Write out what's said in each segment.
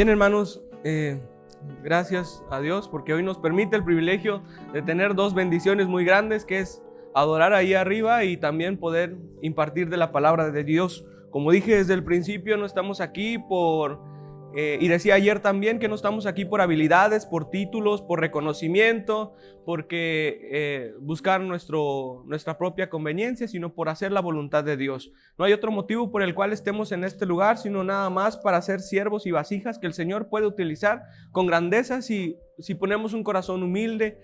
Bien, hermanos, gracias a Dios porque hoy nos permite el privilegio de tener dos bendiciones muy grandes, que es adorar ahí arriba y también poder impartir de la palabra de Dios. Como dije desde el principio, no estamos aquí y decía ayer también que no estamos aquí por habilidades, por títulos, por reconocimiento, porque buscar nuestra propia conveniencia, sino por hacer la voluntad de Dios. No hay otro motivo por el cual estemos en este lugar, sino nada más para ser siervos y vasijas que el Señor puede utilizar con grandeza si ponemos un corazón humilde.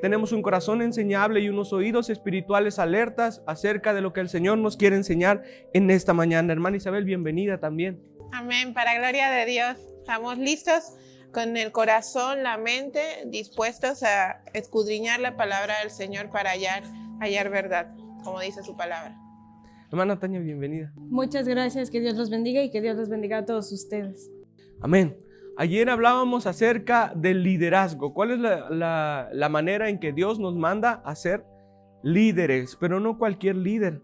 Tenemos un corazón enseñable y unos oídos espirituales alertas acerca de lo que el Señor nos quiere enseñar en esta mañana. Hermana Isabel, bienvenida también. Amén, para gloria de Dios. Estamos listos con el corazón, la mente, dispuestos a escudriñar la palabra del Señor para hallar verdad, como dice su palabra. Hermana Tania, bienvenida. Muchas gracias, que Dios los bendiga y que Dios los bendiga a todos ustedes. Amén. Ayer hablábamos acerca del liderazgo. ¿Cuál es la manera en que Dios nos manda a ser líderes? Pero no cualquier líder.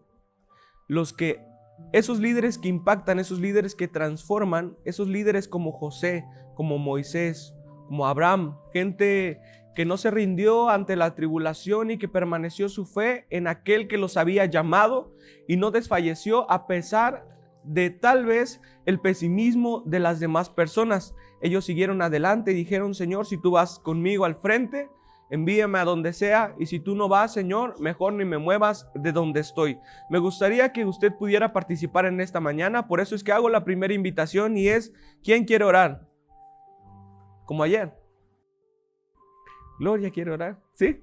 Esos líderes que impactan, esos líderes que transforman, esos líderes como José, como Moisés, como Abraham, gente que no se rindió ante la tribulación y que permaneció su fe en aquel que los había llamado y no desfalleció a pesar de tal vez el pesimismo de las demás personas. Ellos siguieron adelante y dijeron: Señor, si tú vas conmigo al frente, envíame a donde sea, y si tú no vas, Señor, mejor ni me muevas de donde estoy. Me gustaría que usted pudiera participar en esta mañana, por eso es que hago la primera invitación y es: ¿quién quiere orar? Como ayer. Gloria quiere orar, ¿sí?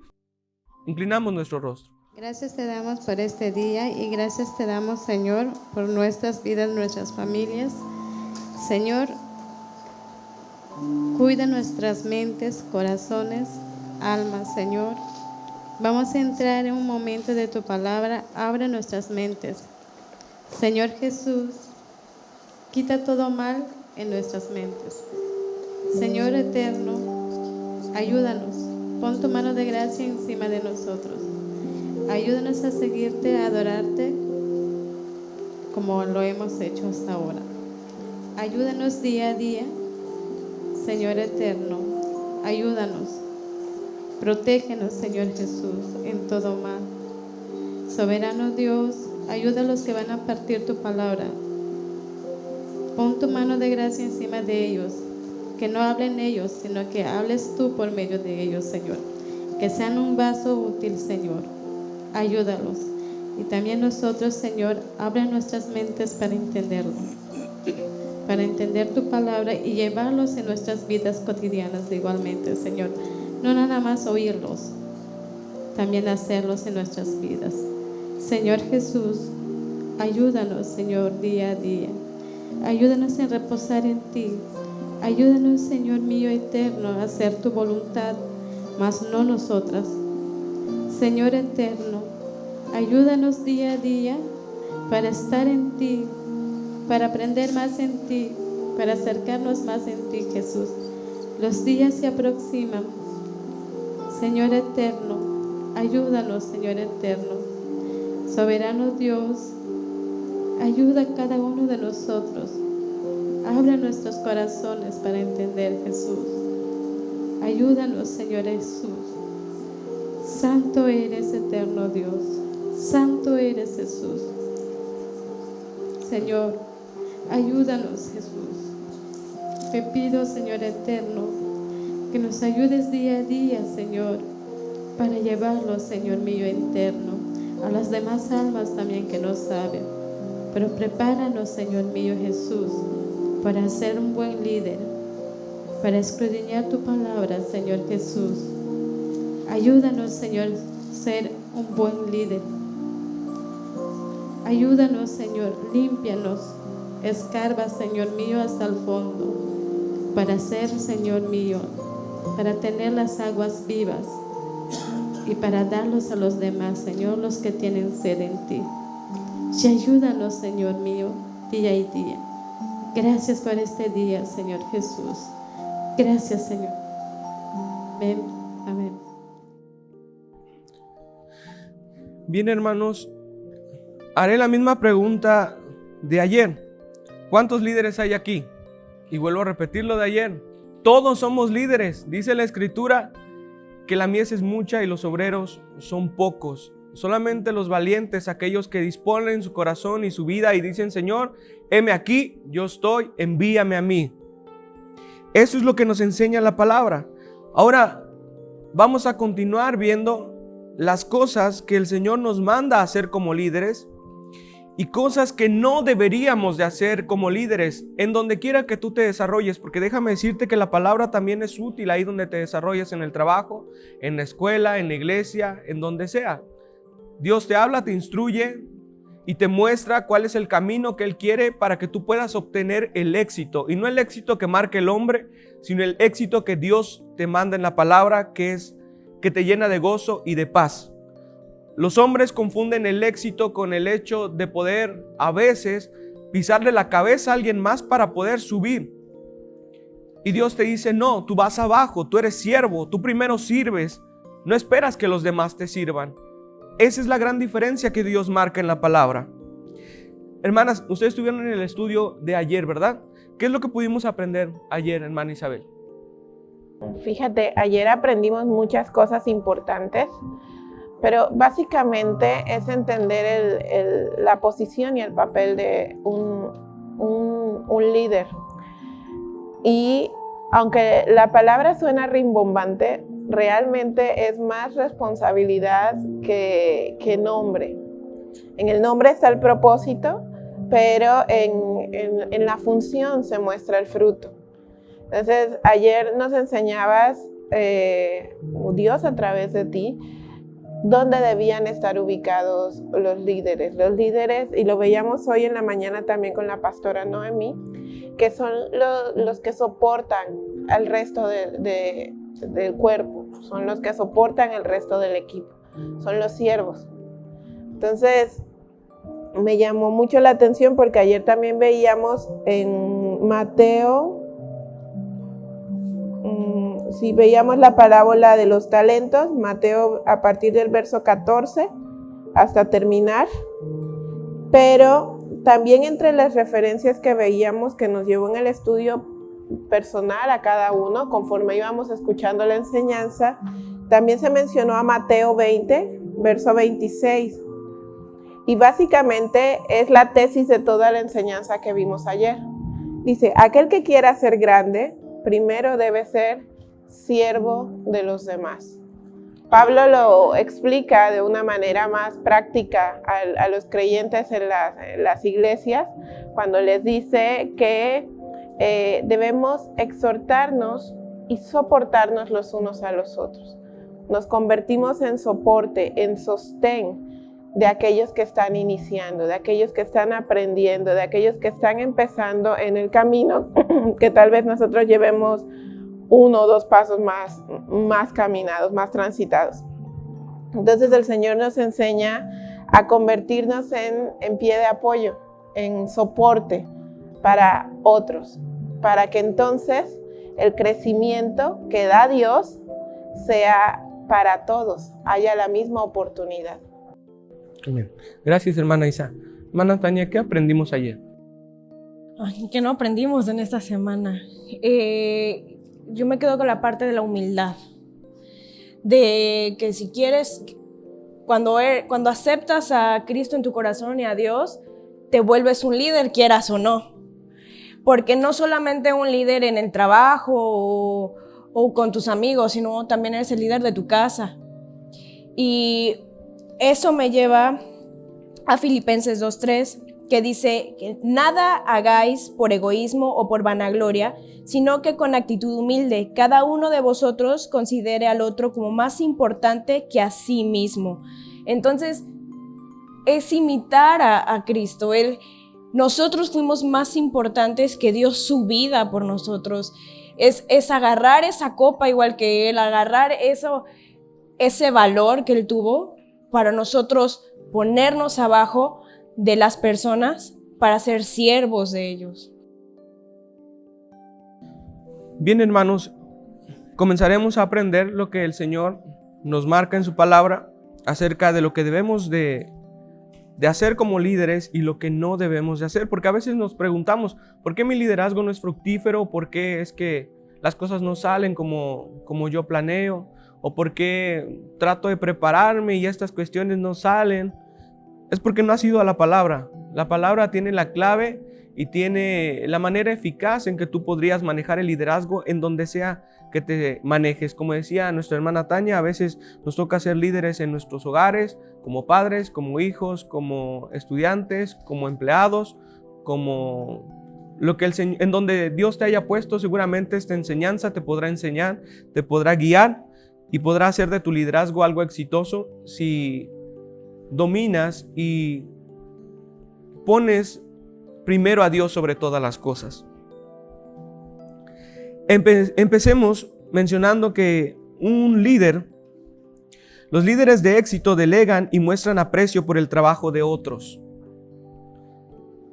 Inclinamos nuestro rostro. Gracias te damos por este día y gracias te damos, Señor, por nuestras vidas, nuestras familias. Señor, cuida nuestras mentes, corazones, almas, Señor. Vamos a entrar en un momento de tu palabra. Abre nuestras mentes. Señor Jesús, quita todo mal en nuestras mentes. Señor eterno, ayúdanos. Pon tu mano de gracia encima de nosotros. Ayúdanos a seguirte, a adorarte como lo hemos hecho hasta ahora. Ayúdanos día a día, Señor eterno. Ayúdanos. Protégenos, Señor Jesús, en todo mal. Soberano Dios, ayuda a los que van a partir tu palabra. Pon tu mano de gracia encima de ellos. Que no hablen ellos, sino que hables tú por medio de ellos, Señor. Que sean un vaso útil, Señor. Ayúdalos. Y también nosotros, Señor, abre nuestras mentes para entenderlo. Para entender tu palabra y llevarlos en nuestras vidas cotidianas igualmente, Señor. No nada más oírlos, también hacerlos en nuestras vidas. Señor Jesús, ayúdanos, Señor, día a día. Ayúdanos en reposar en ti. Ayúdanos, Señor mío eterno, a hacer tu voluntad, mas no nosotras. Señor eterno, ayúdanos día a día para estar en ti, para aprender más en ti, para acercarnos más en ti, Jesús. Los días se aproximan. Señor eterno, ayúdanos, Señor eterno. Soberano Dios, ayuda a cada uno de nosotros. Abre nuestros corazones para entender, Jesús. Ayúdanos, Señor Jesús. Santo eres, eterno Dios. Santo eres, Jesús. Señor, ayúdanos, Jesús. Te pido, Señor eterno, que nos ayudes día a día, Señor, para llevarlo, Señor mío eterno, a las demás almas también que no saben. Pero prepáranos, Señor mío Jesús, para ser un buen líder, para escudriñar tu palabra, Señor Jesús. Ayúdanos, Señor, ser un buen líder. Ayúdanos, Señor, límpianos, escarba, Señor mío, hasta el fondo, para ser, Señor mío, para tener las aguas vivas y para darlos a los demás, Señor, los que tienen sed en ti. Y ayúdanos, Señor mío, día y día. Gracias por este día, Señor Jesús. Gracias, Señor. Amén. Amén. Bien, hermanos, haré la misma pregunta de ayer. ¿Cuántos líderes hay aquí? Y vuelvo a repetir lo de ayer. Todos somos líderes. Dice la Escritura que la mies es mucha y los obreros son pocos. Solamente los valientes, aquellos que disponen su corazón y su vida y dicen: Señor, heme aquí, yo estoy, envíame a mí. Eso es lo que nos enseña la palabra. Ahora vamos a continuar viendo las cosas que el Señor nos manda a hacer como líderes y cosas que no deberíamos de hacer como líderes en donde quiera que tú te desarrolles, porque déjame decirte que la palabra también es útil ahí donde te desarrolles, en el trabajo, en la escuela, en la iglesia, en donde sea. Dios te habla, te instruye y te muestra cuál es el camino que Él quiere para que tú puedas obtener el éxito. Y no el éxito que marca el hombre, sino el éxito que Dios te manda en la palabra, que te llena de gozo y de paz. Los hombres confunden el éxito con el hecho de poder a veces pisarle la cabeza a alguien más para poder subir. Y Dios te dice: no, tú vas abajo, tú eres siervo, tú primero sirves, no esperas que los demás te sirvan. Esa es la gran diferencia que Dios marca en la palabra. Hermanas, ustedes estuvieron en el estudio de ayer, ¿verdad? ¿Qué es lo que pudimos aprender ayer, hermana Isabel? Fíjate, ayer aprendimos muchas cosas importantes, pero básicamente es entender la posición y el papel de un líder. Y aunque la palabra suena rimbombante, realmente es más responsabilidad que nombre. En el nombre está el propósito, pero en la función se muestra el fruto. Entonces, ayer nos enseñabas, Dios a través de ti, dónde debían estar ubicados los líderes, y lo veíamos hoy en la mañana también con la pastora Noemí, que son los que soportan al resto del cuerpo, son los que soportan el resto del equipo, son los siervos. Entonces, me llamó mucho la atención porque ayer también veíamos en Mateo, si veíamos la parábola de los talentos, Mateo a partir del verso 14 hasta terminar, pero también entre las referencias que veíamos que nos llevó en el estudio personal a cada uno, conforme íbamos escuchando la enseñanza, también se mencionó a Mateo 20, verso 26, y básicamente es la tesis de toda la enseñanza que vimos ayer. Dice: aquel que quiera ser grande, primero debe ser siervo de los demás. Pablo lo explica de una manera más práctica a los creyentes en las iglesias, cuando les dice que debemos exhortarnos y soportarnos los unos a los otros. Nos convertimos en soporte, en sostén de aquellos que están iniciando, de aquellos que están aprendiendo, de aquellos que están empezando en el camino que tal vez nosotros llevemos 1 o 2 pasos más caminados, más transitados. Entonces el Señor nos enseña a convertirnos en pie de apoyo, en soporte para otros, para que entonces el crecimiento que da Dios sea para todos, haya la misma oportunidad. Bien. Gracias, hermana Isa. Hermana Tania, ¿qué aprendimos ayer? Ay, ¿qué no aprendimos en esta semana? Yo me quedo con la parte de la humildad. De que si quieres, cuando aceptas a Cristo en tu corazón y a Dios, te vuelves un líder, quieras o no. Porque no solamente un líder en el trabajo o con tus amigos, sino también eres el líder de tu casa. Y eso me lleva a Filipenses 2:3, que dice que nada hagáis por egoísmo o por vanagloria, sino que con actitud humilde, cada uno de vosotros considere al otro como más importante que a sí mismo. Entonces, es imitar a Cristo. Nosotros fuimos más importantes que Dios, su vida por nosotros. Es agarrar esa copa igual que Él, agarrar ese valor que Él tuvo para nosotros ponernos abajo de las personas para ser siervos de ellos. Bien, hermanos, comenzaremos a aprender lo que el Señor nos marca en su palabra acerca de lo que debemos de de hacer como líderes y lo que no debemos de hacer. Porque a veces nos preguntamos, ¿por qué mi liderazgo no es fructífero? ¿Por qué es que las cosas no salen como yo planeo? ¿O por qué trato de prepararme y estas cuestiones no salen? Es porque no has ido a la palabra. La palabra tiene la clave y tiene la manera eficaz en que tú podrías manejar el liderazgo en donde sea que te manejes. Como decía nuestra hermana Tania, a veces nos toca ser líderes en nuestros hogares, como padres, como hijos, como estudiantes, como empleados, como lo que en donde Dios te haya puesto. Seguramente esta enseñanza te podrá enseñar, te podrá guiar y podrá hacer de tu liderazgo algo exitoso si dominas y pones primero a Dios sobre todas las cosas. Empecemos mencionando que los líderes de éxito delegan y muestran aprecio por el trabajo de otros.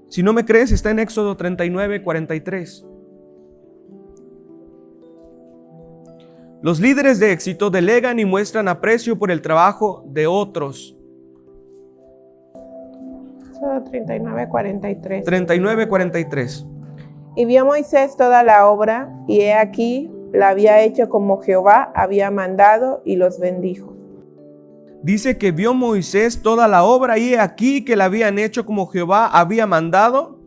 Si no me crees, está en Éxodo 39:43. Los líderes de éxito delegan y muestran aprecio por el trabajo de otros. 39:43. 39:43. Y vio Moisés toda la obra, y he aquí, la había hecho como Jehová había mandado, y los bendijo. Dice que vio Moisés toda la obra, y he aquí que la habían hecho como Jehová había mandado,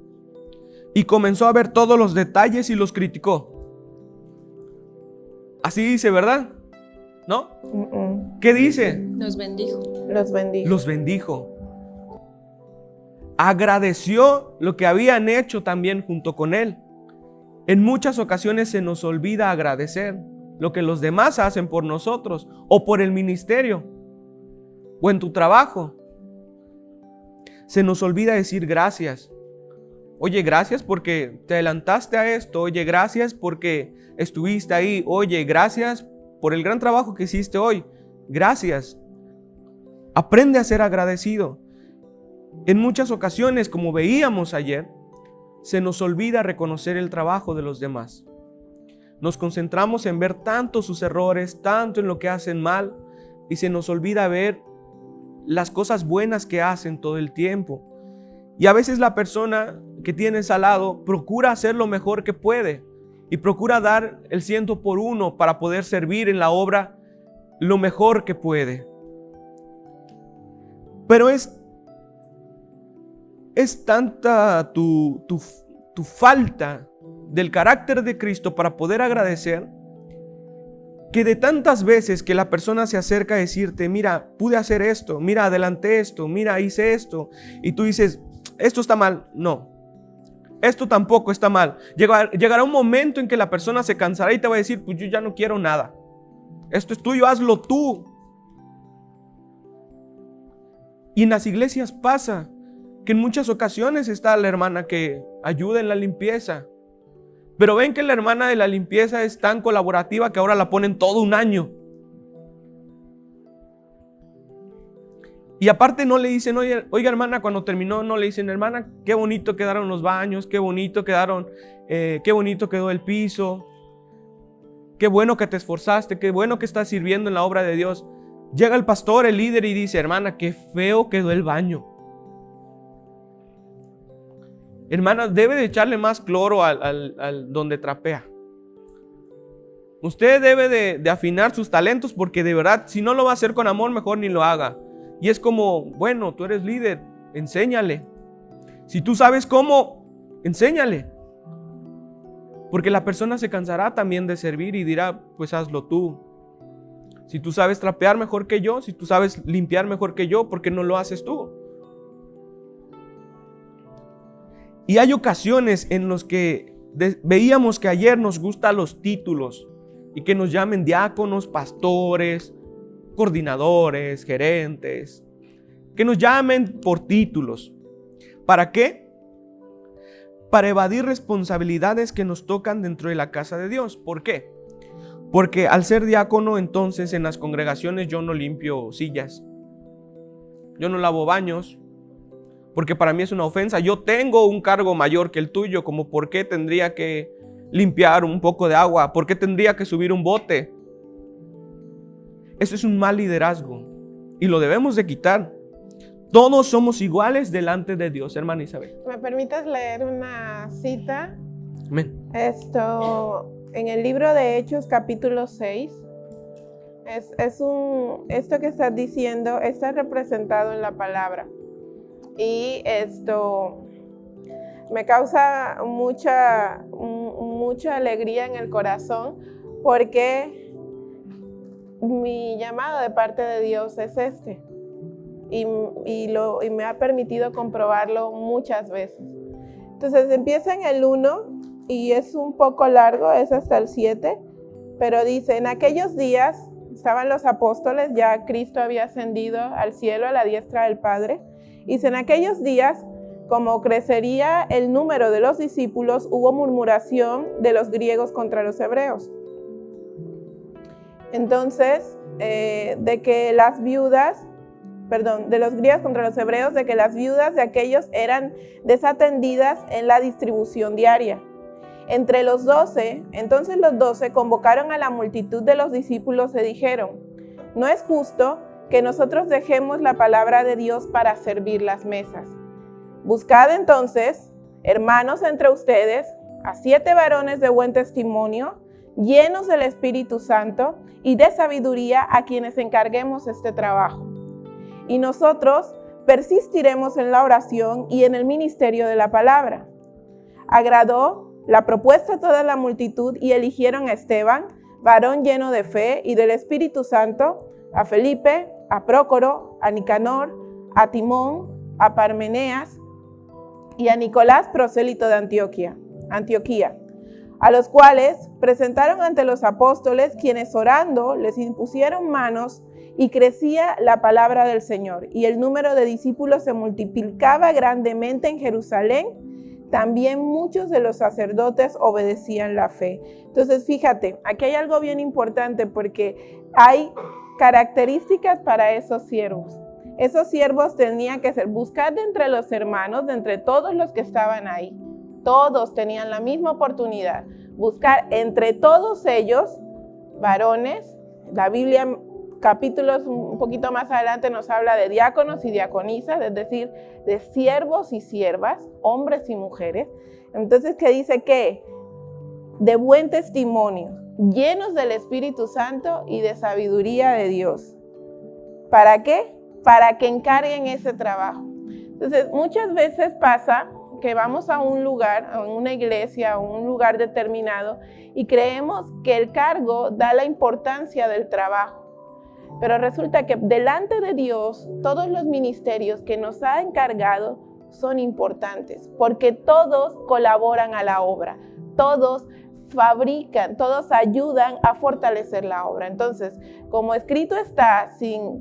y comenzó a ver todos los detalles y los criticó. Así dice, ¿verdad? ¿No? ¿Qué dice? Los bendijo. Los bendijo. Los bendijo. Agradeció lo que habían hecho también junto con él. En muchas ocasiones se nos olvida agradecer lo que los demás hacen por nosotros o por el ministerio o en tu trabajo. Se nos olvida decir gracias. Oye, gracias porque te adelantaste a esto. Oye, gracias porque estuviste ahí. Oye, gracias por el gran trabajo que hiciste hoy. Gracias. Aprende a ser agradecido. En muchas ocasiones, como veíamos ayer, se nos olvida reconocer el trabajo de los demás. Nos concentramos en ver tanto sus errores, tanto en lo que hacen mal, y se nos olvida ver las cosas buenas que hacen todo el tiempo. Y a veces la persona que tienes al lado procura hacer lo mejor que puede y procura dar el 100 por 1 para poder servir en la obra lo mejor que puede. Pero es tanta tu falta del carácter de Cristo para poder agradecer, que de tantas veces que la persona se acerca a decirte, mira, pude hacer esto, mira, adelanté esto, mira, hice esto, y tú dices, esto está mal. No, esto tampoco está mal. Llegará un momento en que la persona se cansará y te va a decir, pues yo ya no quiero nada, esto es tuyo, hazlo tú. Y en las iglesias pasa que en muchas ocasiones está la hermana que ayuda en la limpieza, pero ven que la hermana de la limpieza es tan colaborativa que ahora la ponen todo un año. Y aparte no le dicen, oiga hermana, cuando terminó no le dicen, hermana, qué bonito quedaron los baños, qué bonito quedó el piso, qué bueno que te esforzaste, qué bueno que estás sirviendo en la obra de Dios. Llega el pastor, el líder, y dice, hermana, qué feo quedó el baño. Hermana, debe de echarle más cloro al donde trapea. Usted debe de afinar sus talentos, porque de verdad, si no lo va a hacer con amor, mejor ni lo haga. Y es como, bueno, tú eres líder, enséñale. Si tú sabes cómo, enséñale. Porque la persona se cansará también de servir y dirá, pues hazlo tú. Si tú sabes trapear mejor que yo, si tú sabes limpiar mejor que yo, ¿por qué no lo haces tú? Y hay ocasiones en las que veíamos que ayer nos gustan los títulos y que nos llamen diáconos, pastores, coordinadores, gerentes, que nos llamen por títulos. ¿Para qué? Para evadir responsabilidades que nos tocan dentro de la casa de Dios. ¿Por qué? Porque al ser diácono, entonces en las congregaciones yo no limpio sillas, yo no lavo baños, porque para mí es una ofensa. Yo tengo un cargo mayor que el tuyo, como por qué tendría que limpiar un poco de agua, por qué tendría que subir un bote. Eso es un mal liderazgo y lo debemos de quitar. Todos somos iguales delante de Dios, hermana Isabel. ¿Me permites leer una cita? Amén. En el libro de Hechos, capítulo 6, esto que estás diciendo está representado en la palabra. Y esto me causa mucha alegría en el corazón, porque mi llamado de parte de Dios es este. Y me ha permitido comprobarlo muchas veces. Entonces empieza en el 1 y es un poco largo, es hasta el 7, pero dice: en aquellos días estaban los apóstoles, ya Cristo había ascendido al cielo a la diestra del Padre. Dice: en aquellos días, como crecería el número de los discípulos, hubo murmuración de los griegos contra los hebreos. Entonces, de los griegos contra los hebreos, de que las viudas de aquellos eran desatendidas en la distribución diaria. Entre los 12, entonces los 12 convocaron a la multitud de los discípulos y dijeron: no es justo que nosotros dejemos la palabra de Dios para servir las mesas. Buscad entonces, hermanos, entre ustedes, a 7 varones de buen testimonio, llenos del Espíritu Santo y de sabiduría, a quienes encarguemos este trabajo. Y nosotros persistiremos en la oración y en el ministerio de la palabra. Agradó la propuesta a toda la multitud y eligieron a Esteban, varón lleno de fe y del Espíritu Santo, a Felipe, a Prócoro, a Nicanor, a Timón, a Parmeneas y a Nicolás, prosélito de Antioquía, a los cuales presentaron ante los apóstoles, quienes orando les impusieron manos, y crecía la palabra del Señor, y el número de discípulos se multiplicaba grandemente en Jerusalén. También muchos de los sacerdotes obedecían la fe. Entonces, fíjate, aquí hay algo bien importante, porque hay características para esos siervos. Esos siervos tenían que ser buscar de entre los hermanos, de entre todos los que estaban ahí. Todos tenían la misma oportunidad. Buscar entre todos ellos varones. La Biblia, capítulos un poquito más adelante, nos habla de diáconos y diaconisas, es decir, de siervos y siervas, hombres y mujeres. Entonces, ¿qué dice? Que de buen testimonio, llenos del Espíritu Santo y de sabiduría de Dios. ¿Para qué? Para que encarguen ese trabajo. Entonces, muchas veces pasa que vamos a un lugar, a una iglesia, a un lugar determinado, y creemos que el cargo da la importancia del trabajo. Pero resulta que delante de Dios, todos los ministerios que nos ha encargado son importantes, porque todos colaboran a la obra, todos fabrican, todos ayudan a fortalecer la obra. Entonces, como escrito está,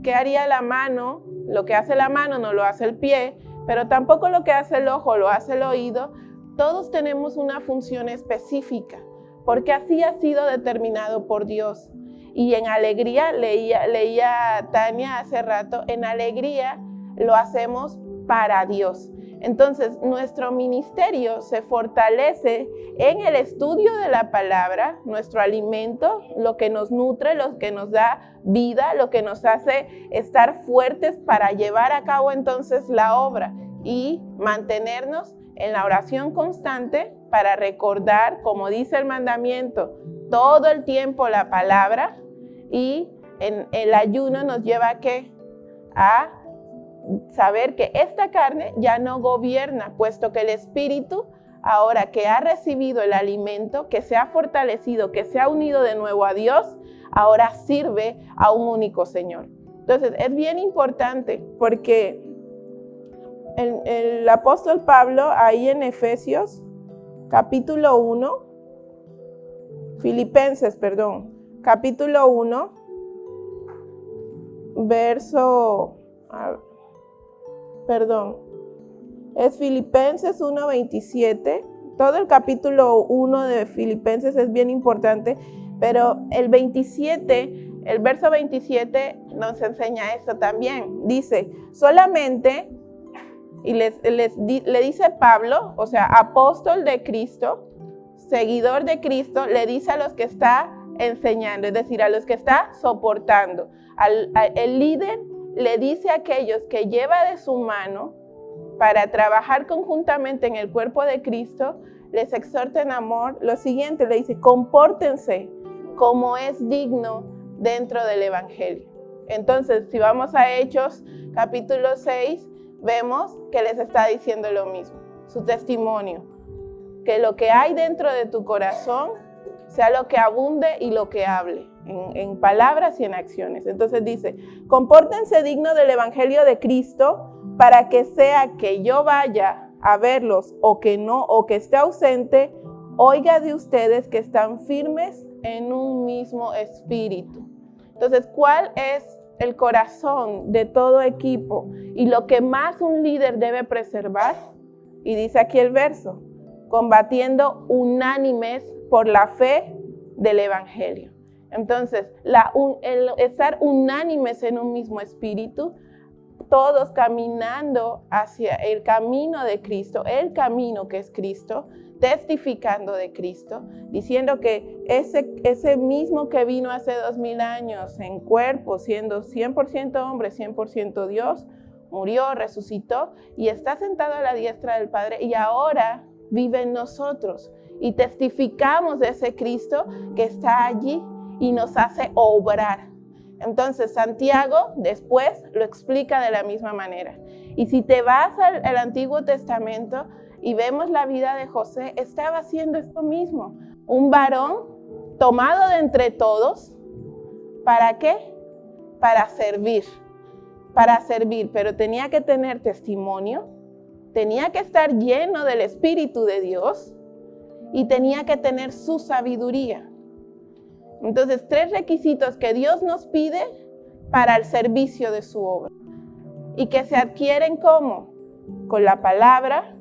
¿qué haría la mano? Lo que hace la mano no lo hace el pie, pero tampoco lo que hace el ojo lo hace el oído. Todos tenemos una función específica, porque así ha sido determinado por Dios. Y en alegría, leía Tania hace rato, en alegría lo hacemos para Dios. Entonces, nuestro ministerio se fortalece en el estudio de la palabra, nuestro alimento, lo que nos nutre, lo que nos da vida, lo que nos hace estar fuertes para llevar a cabo entonces la obra y mantenernos en la oración constante para recordar, como dice el mandamiento, todo el tiempo la palabra. Y en el ayuno nos lleva ¿a qué? A saber que esta carne ya no gobierna, puesto que el Espíritu, ahora que ha recibido el alimento, que se ha fortalecido, que se ha unido de nuevo a Dios, ahora sirve a un único Señor. Entonces es bien importante, porque el apóstol Pablo, ahí en Efesios, capítulo 1, capítulo 1, es Filipenses 1:27. Todo el capítulo 1 de Filipenses es bien importante, pero el verso 27 nos enseña esto también. Dice, solamente, y le dice Pablo, o sea, apóstol de Cristo, seguidor de Cristo, le dice a los que está enseñando, es decir, a los que está soportando. El líder le dice a aquellos que lleva de su mano para trabajar conjuntamente en el cuerpo de Cristo, les exhorta en amor lo siguiente, le dice, compórtense como es digno dentro del Evangelio. Entonces, si vamos a Hechos capítulo 6, vemos que les está diciendo lo mismo, su testimonio, que lo que hay dentro de tu corazón sea lo que abunde y lo que hable, en palabras y en acciones. Entonces dice, compórtense digno del Evangelio de Cristo, para que sea que yo vaya a verlos o que no, o que esté ausente, oiga de ustedes que están firmes en un mismo espíritu. Entonces, ¿cuál es el corazón de todo equipo y lo que más un líder debe preservar? Y dice aquí el verso, combatiendo unánimes por la fe del Evangelio. Entonces, el estar unánimes en un mismo espíritu, todos caminando hacia el camino de Cristo, el camino que es Cristo, testificando de Cristo, diciendo que ese mismo que vino hace 2000 años en cuerpo, siendo 100% hombre, 100% Dios, murió, resucitó y está sentado a la diestra del Padre y ahora vive en nosotros. Y testificamos de ese Cristo que está allí y nos hace obrar. Entonces Santiago después lo explica de la misma manera. Y si te vas al Antiguo Testamento y vemos la vida de José, estaba haciendo esto mismo. Un varón tomado de entre todos. ¿Para qué? Para servir, pero tenía que tener testimonio, tenía que estar lleno del Espíritu de Dios y tenía que tener su sabiduría. Entonces, 3 requisitos que Dios nos pide para el servicio de su obra y que se adquieren ¿cómo? Con la palabra,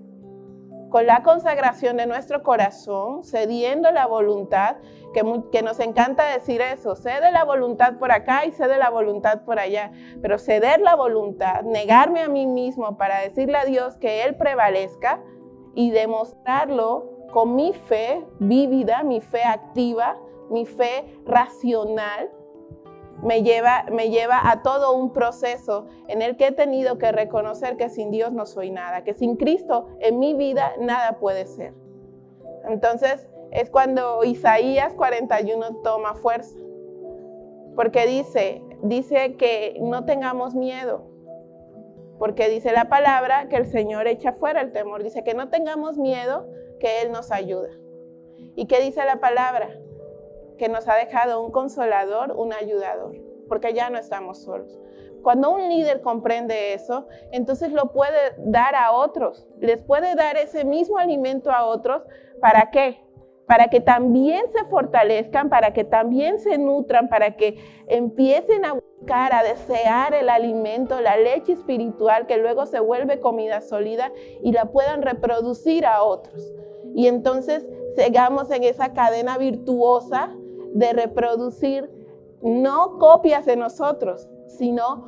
con la consagración de nuestro corazón, cediendo la voluntad, que nos encanta decir eso, cede la voluntad por acá y cede la voluntad por allá, pero ceder la voluntad, negarme a mí mismo para decirle a Dios que Él prevalezca y demostrarlo con mi fe vívida, mi fe activa, mi fe racional, me lleva a todo un proceso en el que he tenido que reconocer que sin Dios no soy nada, que sin Cristo en mi vida nada puede ser. Entonces es cuando Isaías 41 toma fuerza, porque dice que no tengamos miedo, porque dice la palabra que el Señor echa fuera el temor, dice que no tengamos miedo, que Él nos ayuda. ¿Y qué dice la palabra? Que nos ha dejado un consolador, un ayudador, porque ya no estamos solos. Cuando un líder comprende eso, entonces lo puede dar a otros, les puede dar ese mismo alimento a otros. ¿Para qué? Para que también se fortalezcan, para que también se nutran, para que empiecen a buscar, a desear el alimento, la leche espiritual, que luego se vuelve comida sólida y la puedan reproducir a otros. Y entonces sigamos en esa cadena virtuosa de reproducir no copias de nosotros, sino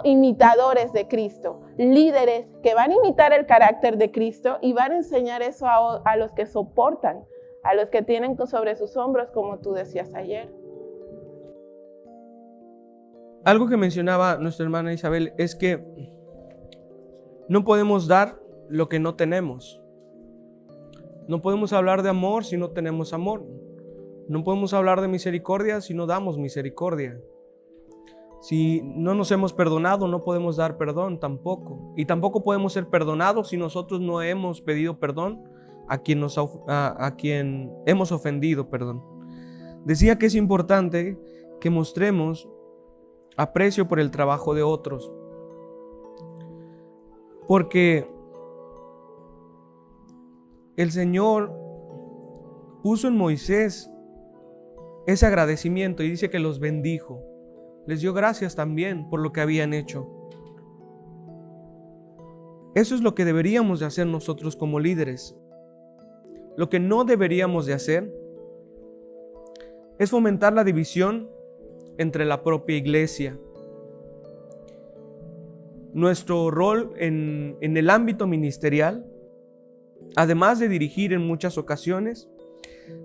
imitadores de Cristo, líderes que van a imitar el carácter de Cristo y van a enseñar eso a los que soportan, a los que tienen sobre sus hombros, como tú decías ayer. Algo que mencionaba nuestra hermana Isabel es que no podemos dar lo que no tenemos. No podemos hablar de amor si no tenemos amor. No podemos hablar de misericordia si no damos misericordia. Si no nos hemos perdonado, no podemos dar perdón tampoco. Y tampoco podemos ser perdonados si nosotros no hemos pedido perdón a quien hemos ofendido, perdón. Decía que es importante que mostremos aprecio por el trabajo de otros. Porque el Señor puso en Moisés ese agradecimiento y dice que los bendijo. Les dio gracias también por lo que habían hecho. Eso es lo que deberíamos de hacer nosotros como líderes. Lo que no deberíamos de hacer es fomentar la división entre la propia iglesia. Nuestro rol en el ámbito ministerial, además de dirigir en muchas ocasiones,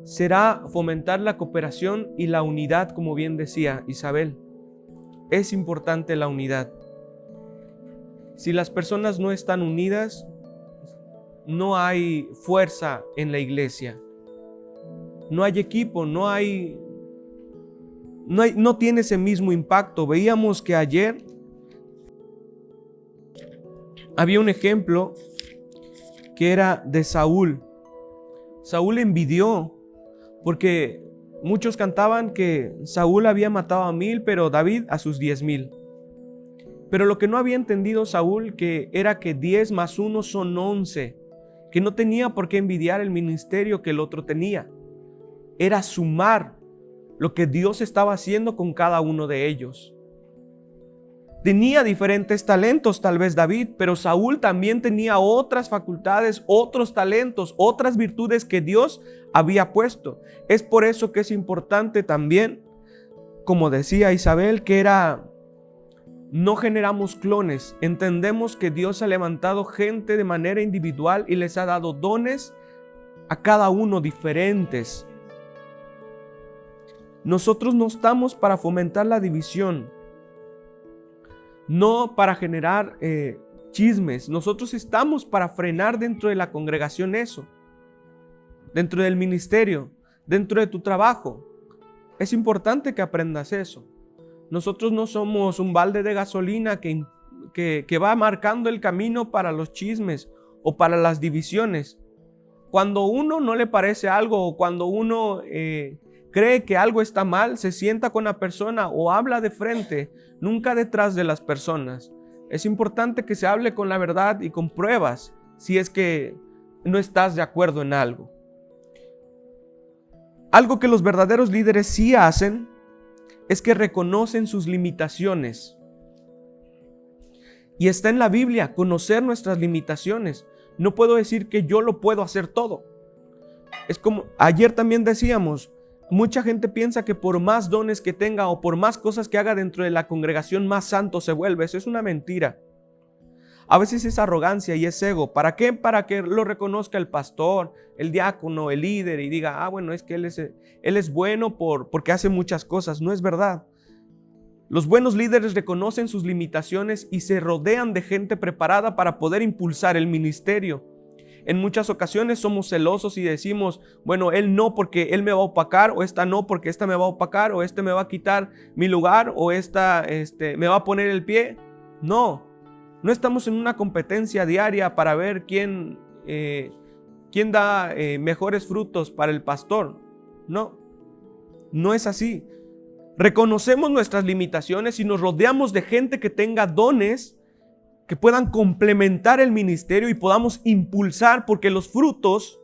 será fomentar la cooperación y la unidad, como bien decía Isabel. es importante la unidad. Si las personas no están unidas, no hay fuerza en la iglesia. No hay equipo, no tiene ese mismo impacto. Veíamos que ayer había un ejemplo que era de Saúl. Saúl envidió porque muchos cantaban que Saúl había matado a 1000, pero David a sus 10,000. Pero lo que no había entendido Saúl era que 10 más 1 son 11, que no tenía por qué envidiar el ministerio que el otro tenía. Era sumar lo que Dios estaba haciendo con cada uno de ellos. Tenía diferentes talentos tal vez David, pero Saúl también tenía otras facultades, otros talentos, otras virtudes que Dios había puesto. Es por eso que es importante también, como decía Isabel, no generamos clones. Entendemos que Dios ha levantado gente de manera individual y les ha dado dones a cada uno diferentes. Nosotros no estamos para fomentar la división, no para generar chismes. Nosotros estamos para frenar dentro de la congregación eso, dentro del ministerio, dentro de tu trabajo. Es importante que aprendas eso. Nosotros no somos un balde de gasolina que va marcando el camino para los chismes o para las divisiones. Cuando uno no le parece algo o cuando uno cree que algo está mal, se sienta con la persona o habla de frente, nunca detrás de las personas. Es importante que se hable con la verdad y con pruebas si es que no estás de acuerdo en algo. Algo que los verdaderos líderes sí hacen es que reconocen sus limitaciones. Y está en la Biblia conocer nuestras limitaciones. No puedo decir que yo lo puedo hacer todo. Es como ayer también decíamos, mucha gente piensa que por más dones que tenga o por más cosas que haga dentro de la congregación, más santo se vuelve. Eso es una mentira. A veces es arrogancia y es ego. ¿Para qué? Para que lo reconozca el pastor, el diácono, el líder y diga, bueno, es que él es bueno porque hace muchas cosas. No es verdad. Los buenos líderes reconocen sus limitaciones y se rodean de gente preparada para poder impulsar el ministerio. En muchas ocasiones somos celosos y decimos, bueno, él no porque él me va a opacar, o esta no porque esta me va a opacar, o este me va a quitar mi lugar, o esta me va a poner el pie. No estamos en una competencia diaria para ver quién da mejores frutos para el pastor. No es así. Reconocemos nuestras limitaciones y nos rodeamos de gente que tenga dones que puedan complementar el ministerio y podamos impulsar, porque los frutos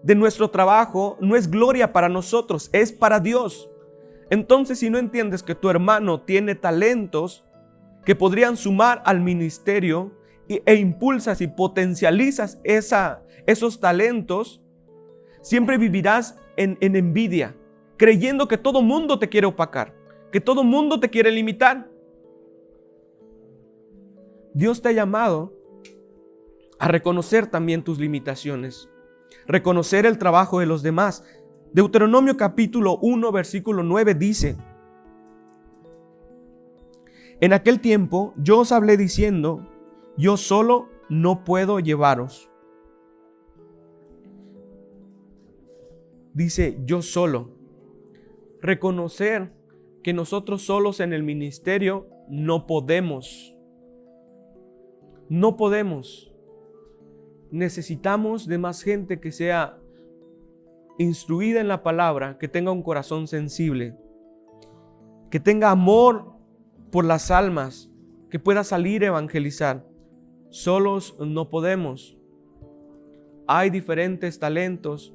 de nuestro trabajo no es gloria para nosotros, es para Dios. Entonces, si no entiendes que tu hermano tiene talentos que podrían sumar al ministerio e impulsas y potencializas esos talentos, siempre vivirás en envidia, creyendo que todo mundo te quiere opacar, que todo mundo te quiere limitar. Dios te ha llamado a reconocer también tus limitaciones, reconocer el trabajo de los demás. Deuteronomio capítulo 1, versículo 9 dice: en aquel tiempo yo os hablé diciendo, yo solo no puedo llevaros. Dice yo solo. Reconocer que nosotros solos en el ministerio no podemos. No podemos. Necesitamos de más gente que sea instruida en la palabra, que tenga un corazón sensible, que tenga amor por las almas, que pueda salir a evangelizar. Solos no podemos. Hay diferentes talentos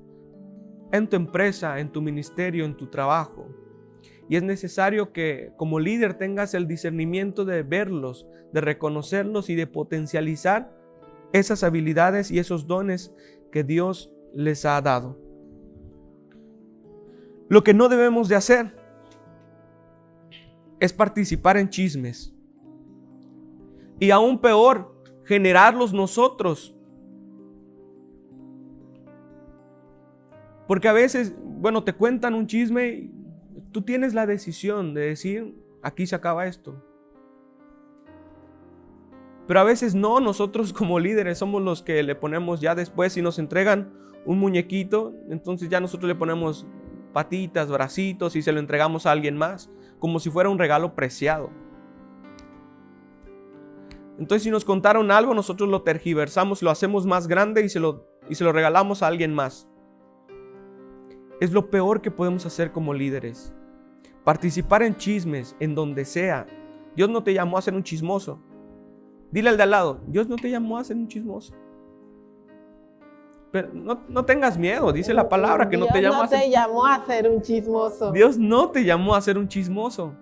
en tu empresa, en tu ministerio, en tu trabajo. Y es necesario que como líder tengas el discernimiento de verlos, de reconocerlos y de potencializar esas habilidades y esos dones que Dios les ha dado. Lo que no debemos de hacer es participar en chismes. Y aún peor, generarlos nosotros. Porque a veces, te cuentan un chisme y tú tienes la decisión de decir, aquí se acaba esto. Pero a veces no, nosotros como líderes somos los que le ponemos ya después, si nos entregan un muñequito, entonces ya nosotros le ponemos patitas, bracitos y se lo entregamos a alguien más, como si fuera un regalo preciado. Entonces si nos contaron algo, nosotros lo tergiversamos, lo hacemos más grande y se lo regalamos a alguien más. Es lo peor que podemos hacer como líderes. Participar en chismes, en donde sea. Dios no te llamó a ser un chismoso. Dile al de al lado, Dios no te llamó a ser un chismoso. Pero no tengas miedo, dice la palabra que no te llamó a ser... Dios no te llamó a ser un chismoso. Dios no te llamó a ser un chismoso.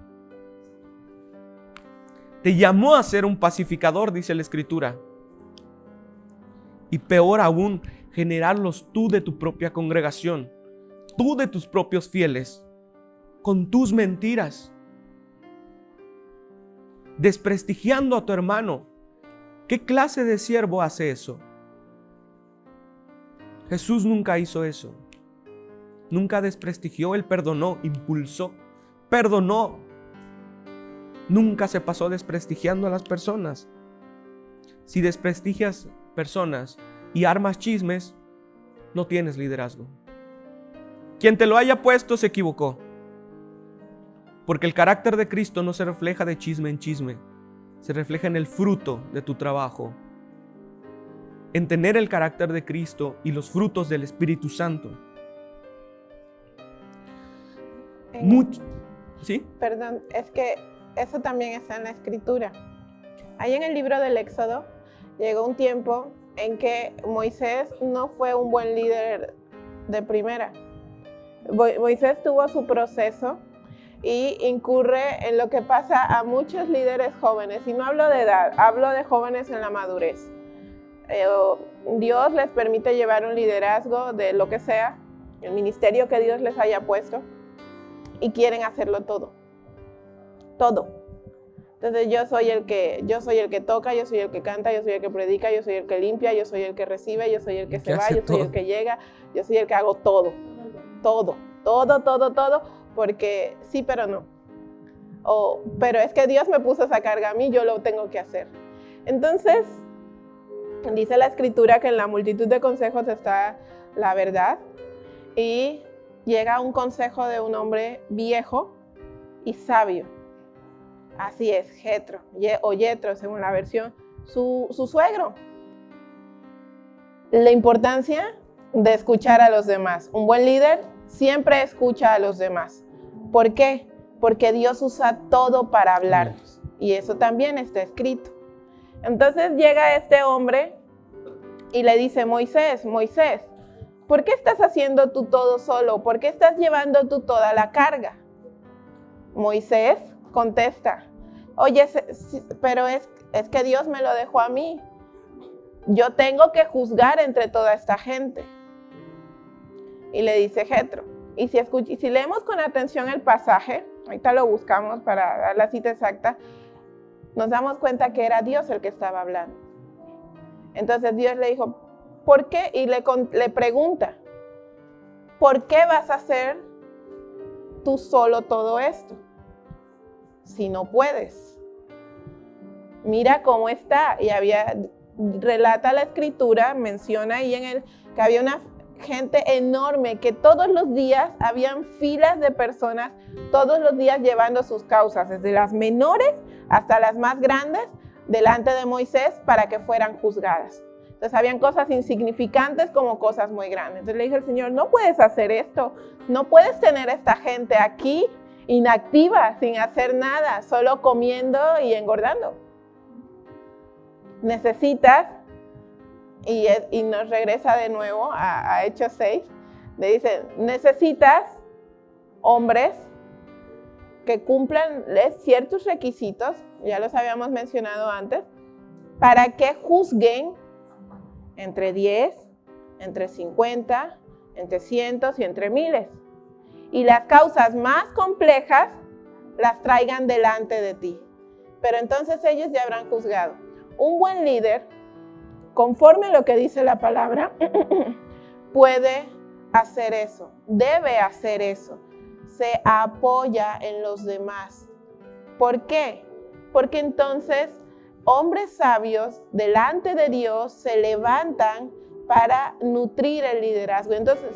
Te llamó a ser un pacificador, dice la Escritura. Y peor aún, generarlos tú de tu propia congregación, tú de tus propios fieles, con tus mentiras, desprestigiando a tu hermano. ¿Qué clase de siervo hace eso? Jesús nunca hizo eso. Nunca desprestigió, Él perdonó, impulsó, perdonó. Nunca se pasó desprestigiando a las personas. Si desprestigias personas y armas chismes, no tienes liderazgo. Quien te lo haya puesto se equivocó. Porque el carácter de Cristo no se refleja de chisme en chisme. Se refleja en el fruto de tu trabajo. En tener el carácter de Cristo y los frutos del Espíritu Santo. ¿Sí? Perdón, es que eso también está en la Escritura. Ahí en el libro del Éxodo llegó un tiempo en que Moisés no fue un buen líder de primera. Moisés tuvo su proceso y incurre en lo que pasa a muchos líderes jóvenes. Y no hablo de edad, hablo de jóvenes en la madurez. Dios les permite llevar un liderazgo de lo que sea, el ministerio que Dios les haya puesto, y quieren hacerlo todo. Entonces yo soy el que toca, yo soy el que canta, yo soy el que predica, yo soy el que limpia, yo soy el que recibe, yo soy el que se va, yo soy el que llega, yo soy el que hago todo, porque sí, pero no. Pero es que Dios me puso esa carga a mí, yo lo tengo que hacer. Entonces, dice la Escritura que en la multitud de consejos está la verdad, y llega un consejo de un hombre viejo y sabio. Así es, Jetro, o Yetro, según la versión, su suegro. La importancia de escuchar a los demás. Un buen líder siempre escucha a los demás. ¿Por qué? Porque Dios usa todo para hablarnos. Y eso también está escrito. Entonces llega este hombre y le dice, Moisés, ¿por qué estás haciendo tú todo solo? ¿Por qué estás llevando tú toda la carga? Moisés contesta, oye, pero es que Dios me lo dejó a mí. Yo tengo que juzgar entre toda esta gente. Y le dice Jetro. Y si leemos con atención el pasaje, ahorita lo buscamos para dar la cita exacta, nos damos cuenta que era Dios el que estaba hablando. Entonces Dios le dijo, ¿por qué? Y le pregunta, ¿por qué vas a hacer tú solo todo esto? Si no puedes. Mira cómo está. Y relata la Escritura, menciona ahí que había una gente enorme, que todos los días habían filas de personas, todos los días llevando sus causas, desde las menores hasta las más grandes, delante de Moisés para que fueran juzgadas. Entonces habían cosas insignificantes como cosas muy grandes. Entonces le dijo el Señor, no puedes hacer esto, no puedes tener a esta gente aquí inactiva, sin hacer nada, solo comiendo y engordando. Necesitas, y nos regresa de nuevo a Hechos 6, le dice, necesitas hombres que cumplan ciertos requisitos, ya los habíamos mencionado antes, para que juzguen entre 10, entre 50, entre cientos y entre miles. Y las causas más complejas las traigan delante de ti. Pero entonces ellos ya habrán juzgado. Un buen líder, conforme a lo que dice la palabra, puede hacer eso, debe hacer eso. Se apoya en los demás ¿Por qué? Porque entonces hombres sabios delante de Dios se levantan para nutrir el liderazgo. Entonces,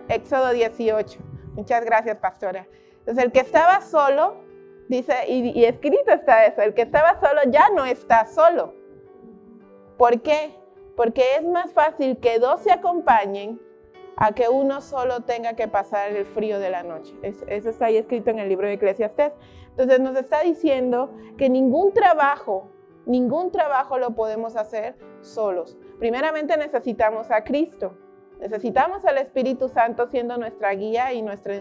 Éxodo 18. Muchas gracias, pastora. Entonces, el que estaba solo, dice, y escrito está eso, el que estaba solo ya no está solo. ¿Por qué? Porque es más fácil que dos se acompañen a que uno solo tenga que pasar el frío de la noche. Eso está ahí escrito en el libro de Eclesiastés. Entonces nos está diciendo que ningún trabajo lo podemos hacer solos. Primeramente necesitamos a Cristo. Necesitamos al Espíritu Santo siendo nuestra guía y nuestra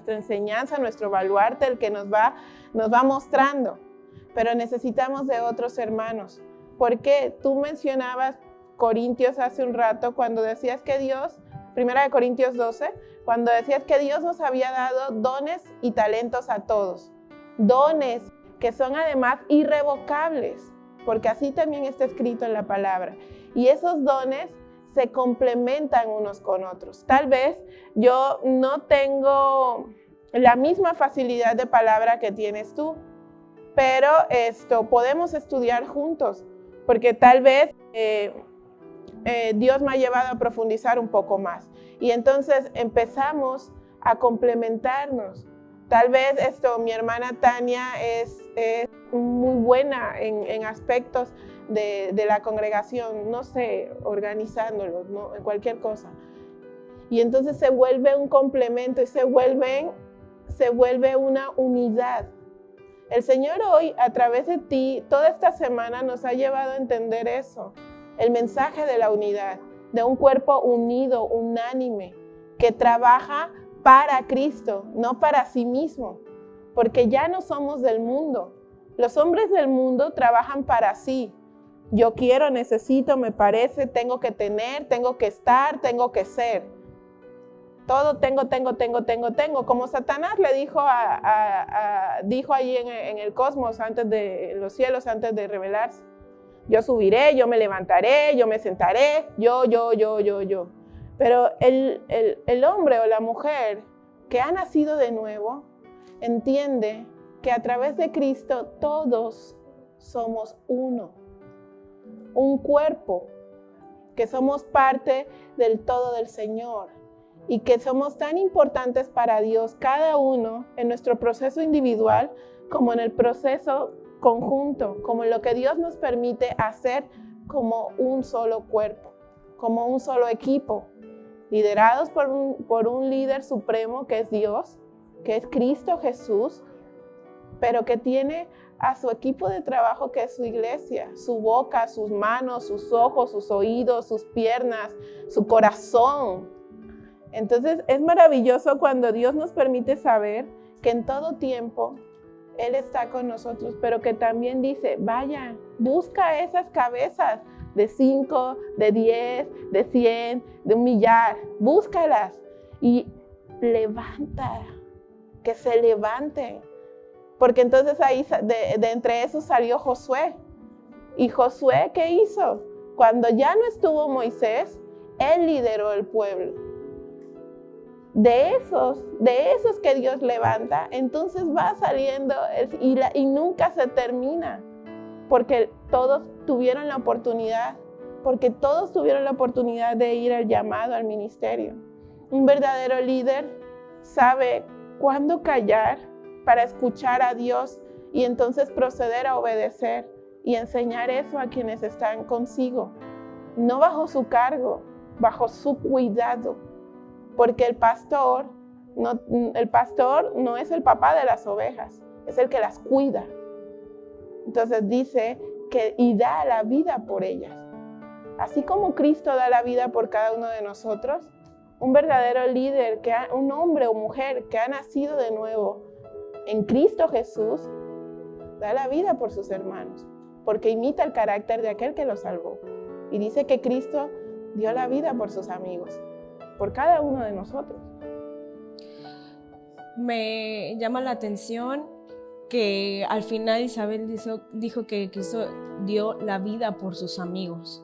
enseñanza, nuestro baluarte, el que nos va mostrando. Pero necesitamos de otros hermanos. ¿Por qué? Tú mencionabas Corintios hace un rato cuando decías que Dios, 1 Corintios 12, cuando decías que Dios nos había dado dones y talentos a todos. Dones que son además irrevocables, porque así también está escrito en la palabra. Y esos dones se complementan unos con otros. Tal vez yo no tengo la misma facilidad de palabra que tienes tú, pero podemos estudiar juntos, porque tal vez Dios me ha llevado a profundizar un poco más. Y entonces empezamos a complementarnos. Tal vez mi hermana Tania es muy buena en aspectos de la congregación, no sé, organizándolo, ¿no? En cualquier cosa. Y entonces se vuelve un complemento y se vuelve una unidad. El Señor hoy, a través de ti, toda esta semana nos ha llevado a entender eso, el mensaje de la unidad, de un cuerpo unido, unánime, que trabaja para Cristo, no para sí mismo, porque ya no somos del mundo. Los hombres del mundo trabajan para sí. Yo quiero, necesito, me parece, tengo que tener, tengo que estar, tengo que ser. Todo tengo. Como Satanás le dijo dijo allí en el cosmos, en los cielos, antes de revelarse. Yo subiré, yo me levantaré, yo me sentaré, yo. Pero el hombre o la mujer que ha nacido de nuevo entiende que a través de Cristo todos somos uno, un cuerpo, que somos parte del todo del Señor y que somos tan importantes para Dios, cada uno en nuestro proceso individual como en el proceso conjunto, como en lo que Dios nos permite hacer como un solo cuerpo, como un solo equipo, liderados por un líder supremo que es Dios, que es Cristo Jesús, pero que tiene a su equipo de trabajo que es su iglesia, su boca, sus manos, sus ojos, sus oídos, sus piernas, su corazón. Entonces es maravilloso cuando Dios nos permite saber que en todo tiempo Él está con nosotros, pero que también dice, vaya, busca esas cabezas de 5, de 10, de 100, de 1,000,000, búscalas y levanta, que se levanten. Porque entonces ahí de entre esos salió Josué. ¿Y Josué qué hizo? Cuando ya no estuvo Moisés, él lideró el pueblo. De esos que Dios levanta, entonces va saliendo y nunca se termina. Porque todos tuvieron la oportunidad, de ir al llamado, al ministerio. Un verdadero líder sabe cuándo callar para escuchar a Dios y entonces proceder a obedecer y enseñar eso a quienes están consigo, no bajo su cargo, bajo su cuidado, porque el pastor no es el papá de las ovejas, es el que las cuida. Entonces dice que y da la vida por ellas. Así como Cristo da la vida por cada uno de nosotros, un verdadero líder, un hombre o mujer que ha nacido de nuevo en Cristo Jesús, da la vida por sus hermanos, porque imita el carácter de aquel que lo salvó. Y dice que Cristo dio la vida por sus amigos, por cada uno de nosotros. Me llama la atención que al final Isabel dijo que Cristo dio la vida por sus amigos.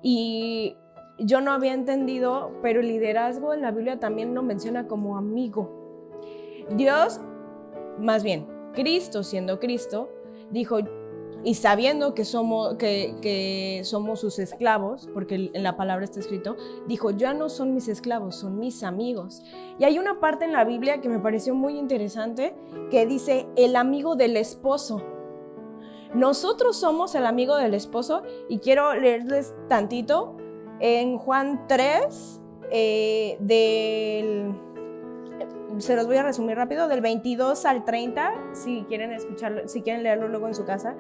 Y yo no había entendido, pero el liderazgo en la Biblia también lo menciona como amigo. Cristo, siendo Cristo, dijo, y sabiendo que somos sus esclavos, porque en la palabra está escrito, dijo, ya no son mis esclavos, son mis amigos. Y hay una parte en la Biblia que me pareció muy interesante, que dice, el amigo del esposo. Nosotros somos el amigo del esposo, y quiero leerles tantito en Juan 3, se los voy a resumir rápido, del 22 al 30, si quieren escucharlo, si quieren leerlo luego en su casa.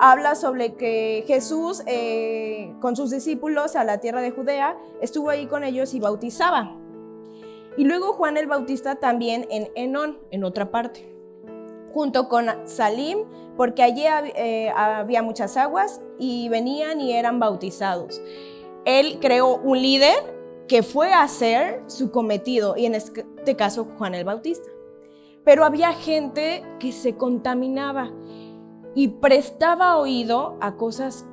Habla sobre que Jesús con sus discípulos a la tierra de Judea estuvo ahí con ellos y bautizaba. Y luego Juan el Bautista también en Enón, en otra parte, junto con Salim, porque allí había muchas aguas y venían y eran bautizados. Él creó un líder que fue a hacer su cometido, y en este caso Juan el Bautista. Pero había gente que se contaminaba y prestaba oído a cosas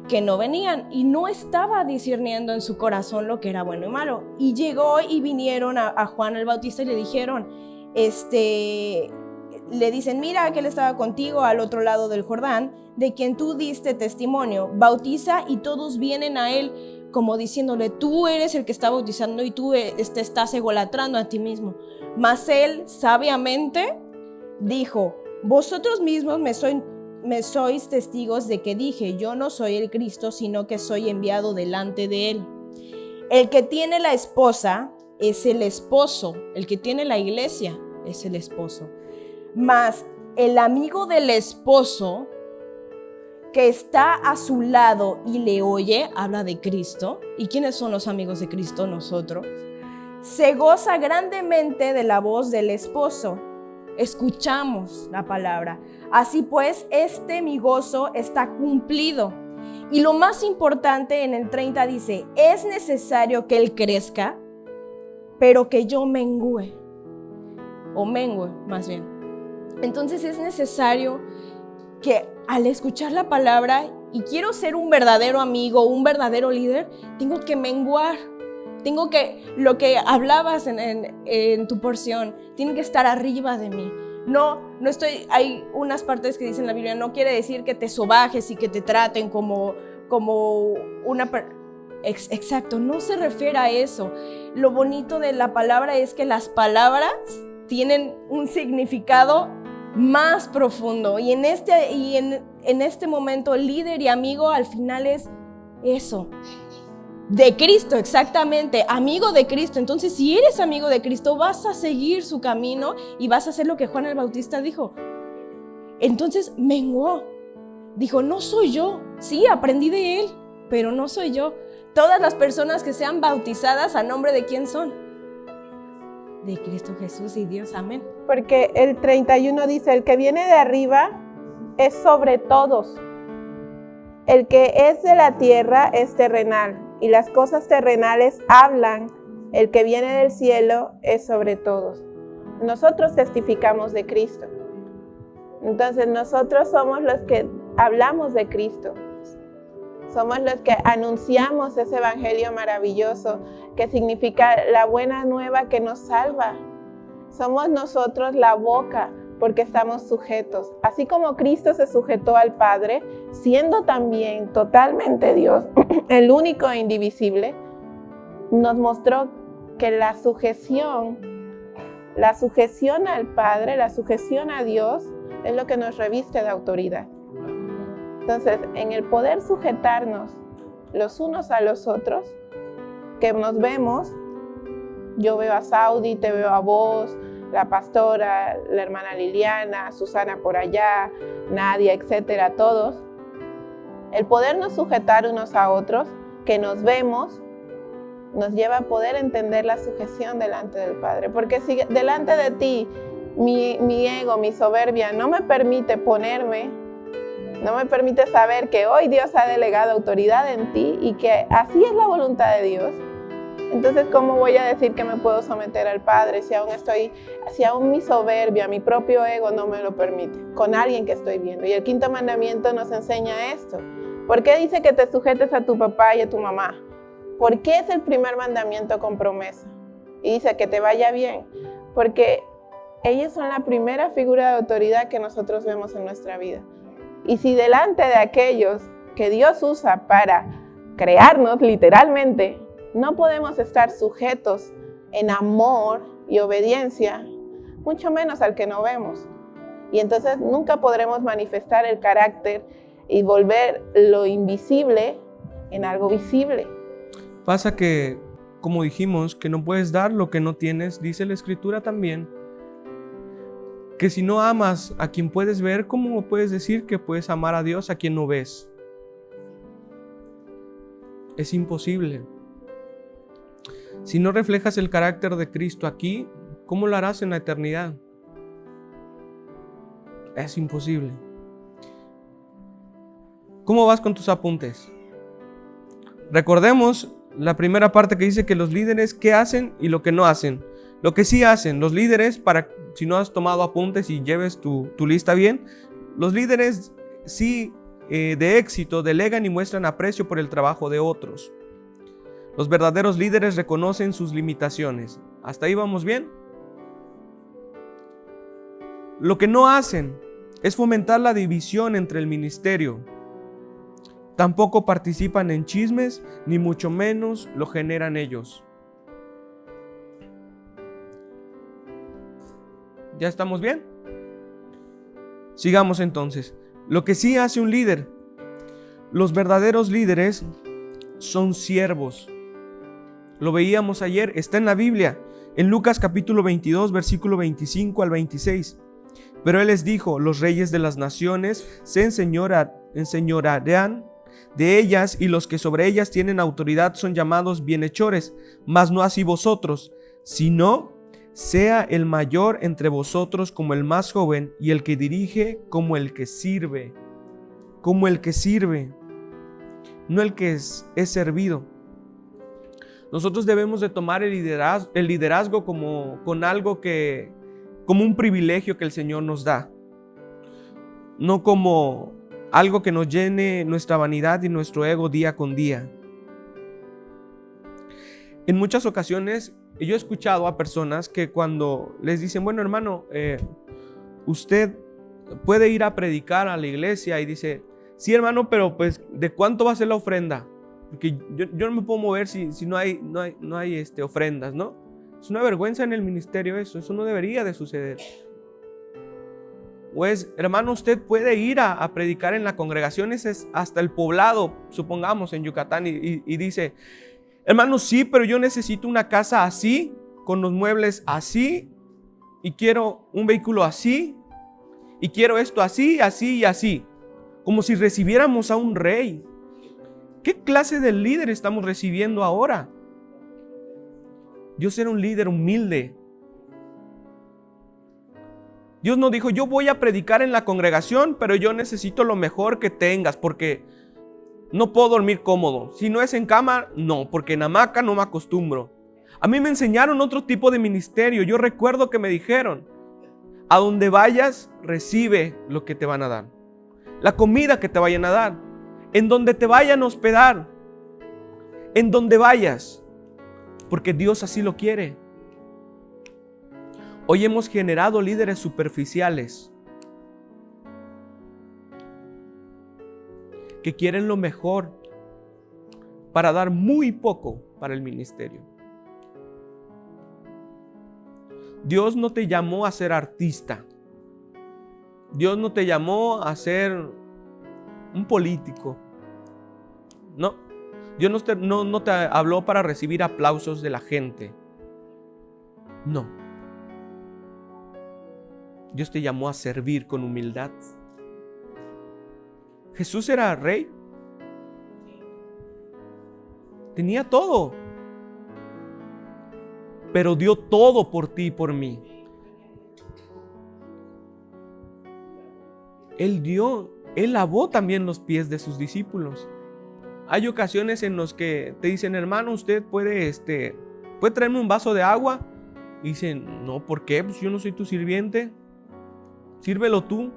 que no venían y no estaba discerniendo en su corazón lo que era bueno y malo. Y llegó y vinieron a Juan el Bautista y le dijeron, le dicen, mira que él estaba contigo al otro lado del Jordán, de quien tú diste testimonio, bautiza y todos vienen a él, como diciéndole, tú eres el que está bautizando y tú te estás egolatrando a ti mismo. Mas él sabiamente dijo, vosotros mismos me sois testigos de que dije, yo no soy el Cristo, sino que soy enviado delante de él. El que tiene la esposa es el esposo, el que tiene la iglesia es el esposo. Mas el amigo del esposo que está a su lado y le oye, habla de Cristo. ¿Y quiénes son los amigos de Cristo? Nosotros. Se goza grandemente de la voz del esposo. Escuchamos la palabra. Así pues, mi gozo está cumplido. Y lo más importante, en el 30 dice, es necesario que él crezca, pero que yo mengue, o mengue más bien. Entonces es necesario que al escuchar la palabra y quiero ser un verdadero amigo, un verdadero líder, tengo que menguar. Tengo que, lo que hablabas en tu porción, tiene que estar arriba de mí. No hay unas partes que dicen en la Biblia, no quiere decir que te sobajes y que te traten como una exacto, no se refiere a eso. Lo bonito de la palabra es que las palabras tienen un significado más profundo. Y en este momento, líder y amigo al final es eso. De Cristo, exactamente, amigo de Cristo. Entonces, si eres amigo de Cristo, vas a seguir su camino y vas a hacer lo que Juan el Bautista dijo. Entonces, menguó. Dijo, no soy yo. Sí, aprendí de él, pero no soy yo. Todas las personas que sean bautizadas, ¿a nombre de quién son? De Cristo Jesús y Dios, amén. Porque el 31 dice, el que viene de arriba es sobre todos. El que es de la tierra es terrenal, y las cosas terrenales hablan. El que viene del cielo es sobre todos. Nosotros testificamos de Cristo. Entonces nosotros somos los que hablamos de Cristo. Somos los que anunciamos ese evangelio maravilloso que significa la buena nueva que nos salva. Somos nosotros la boca porque estamos sujetos. Así como Cristo se sujetó al Padre, siendo también totalmente Dios, el único e indivisible, nos mostró que la sujeción al Padre, la sujeción a Dios, es lo que nos reviste de autoridad. Entonces, en el poder sujetarnos los unos a los otros, que nos vemos, yo veo a Saudi, te veo a vos, la pastora, la hermana Liliana, Susana por allá, Nadia, etcétera, todos. El podernos sujetar unos a otros, que nos vemos, nos lleva a poder entender la sujeción delante del Padre. Porque si delante de ti mi ego, mi soberbia no me permite ponerme, no me permite saber que hoy Dios ha delegado autoridad en ti y que así es la voluntad de Dios, entonces ¿cómo voy a decir que me puedo someter al Padre si aún mi soberbia, mi propio ego no me lo permite, con alguien que estoy viendo? Y el quinto mandamiento nos enseña esto. ¿Por qué dice que te sujetes a tu papá y a tu mamá? ¿Por qué es el primer mandamiento con promesa? Y dice que te vaya bien, porque ellos son la primera figura de autoridad que nosotros vemos en nuestra vida. Y si delante de aquellos que Dios usa para crearnos literalmente, no podemos estar sujetos en amor y obediencia, mucho menos al que no vemos. Y entonces nunca podremos manifestar el carácter y volver lo invisible en algo visible. Pasa que, como dijimos, que no puedes dar lo que no tienes. Dice la Escritura también que si no amas a quien puedes ver, ¿cómo puedes decir que puedes amar a Dios a quien no ves? Es imposible. Si no reflejas el carácter de Cristo aquí, ¿cómo lo harás en la eternidad? Es imposible. ¿Cómo vas con tus apuntes? Recordemos la primera parte que dice que los líderes, ¿qué hacen y lo que no hacen? Lo que sí hacen, los líderes, para si no has tomado apuntes y lleves tu lista bien, los líderes sí de éxito delegan y muestran aprecio por el trabajo de otros. Los verdaderos líderes reconocen sus limitaciones. ¿Hasta ahí vamos bien? Lo que no hacen es fomentar la división entre el ministerio. Tampoco participan en chismes, ni mucho menos lo generan ellos. ¿Ya estamos bien? Sigamos entonces. Lo que sí hace un líder. Los verdaderos líderes son siervos. Lo veíamos ayer, está en la Biblia, en Lucas capítulo 22, versículo 25 al 26. Pero él les dijo: los reyes de las naciones se enseñorearán de ellas, y los que sobre ellas tienen autoridad son llamados bienhechores, mas no así vosotros, sino sea el mayor entre vosotros como el más joven, y el que dirige como el que sirve. Como el que sirve, no el que es servido. Nosotros debemos de tomar el liderazgo como un privilegio que el Señor nos da, no como algo que nos llene nuestra vanidad y nuestro ego día con día. En muchas ocasiones yo he escuchado a personas que cuando les dicen: bueno, hermano, usted puede ir a predicar a la iglesia, y dice: sí, hermano, pero pues ¿de cuánto va a ser la ofrenda? Porque yo no me puedo mover si no hay ofrendas, ¿no? Es una vergüenza en el ministerio eso no debería de suceder. Pues, hermano, usted puede ir a predicar en la congregación, es hasta el poblado, supongamos en Yucatán, y dice: hermano, sí, pero yo necesito una casa así, con los muebles así, y quiero un vehículo así, y quiero esto así, así y así, como si recibiéramos a un rey. ¿Qué clase de líder estamos recibiendo ahora? Dios era un líder humilde. Dios no dijo: yo voy a predicar en la congregación, pero yo necesito lo mejor que tengas, porque no puedo dormir cómodo. Si no es en cama, no, porque en hamaca no me acostumbro. A mí me enseñaron otro tipo de ministerio. Yo recuerdo que me dijeron: a donde vayas, recibe lo que te van a dar, la comida que te vayan a dar, en donde te vayan a hospedar, en donde vayas, porque Dios así lo quiere. Hoy hemos generado líderes superficiales que quieren lo mejor para dar muy poco para el ministerio. Dios no te llamó a ser artista. Dios no te llamó a ser un político. No. Dios no te habló para recibir aplausos de la gente. No. Dios te llamó a servir con humildad. Jesús era rey. Tenía todo. Pero dio todo por ti y por mí. Él lavó también los pies de sus discípulos. Hay ocasiones en las que te dicen: hermano, usted puede traerme un vaso de agua. Y dicen: no, ¿por qué? Pues yo no soy tu sirviente. Sírvelo tú.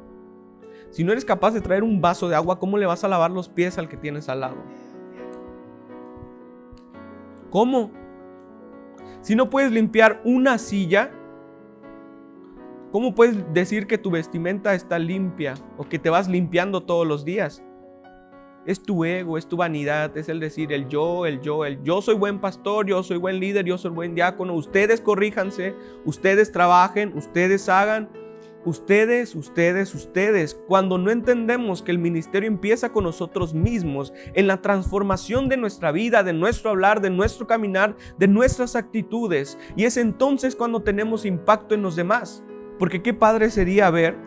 Si no eres capaz de traer un vaso de agua, ¿cómo le vas a lavar los pies al que tienes al lado? ¿Cómo? Si no puedes limpiar una silla, ¿Cómo puedes decir que tu vestimenta está limpia o que te vas limpiando todos los días? Es tu ego, es tu vanidad, es el decir el yo soy buen pastor, yo soy buen líder, yo soy buen diácono. Ustedes corríjanse, ustedes trabajen, ustedes hagan. Ustedes. Cuando no entendemos que el ministerio empieza con nosotros mismos, en la transformación de nuestra vida, de nuestro hablar, de nuestro caminar, de nuestras actitudes. Y es entonces cuando tenemos impacto en los demás. Porque qué padre sería ver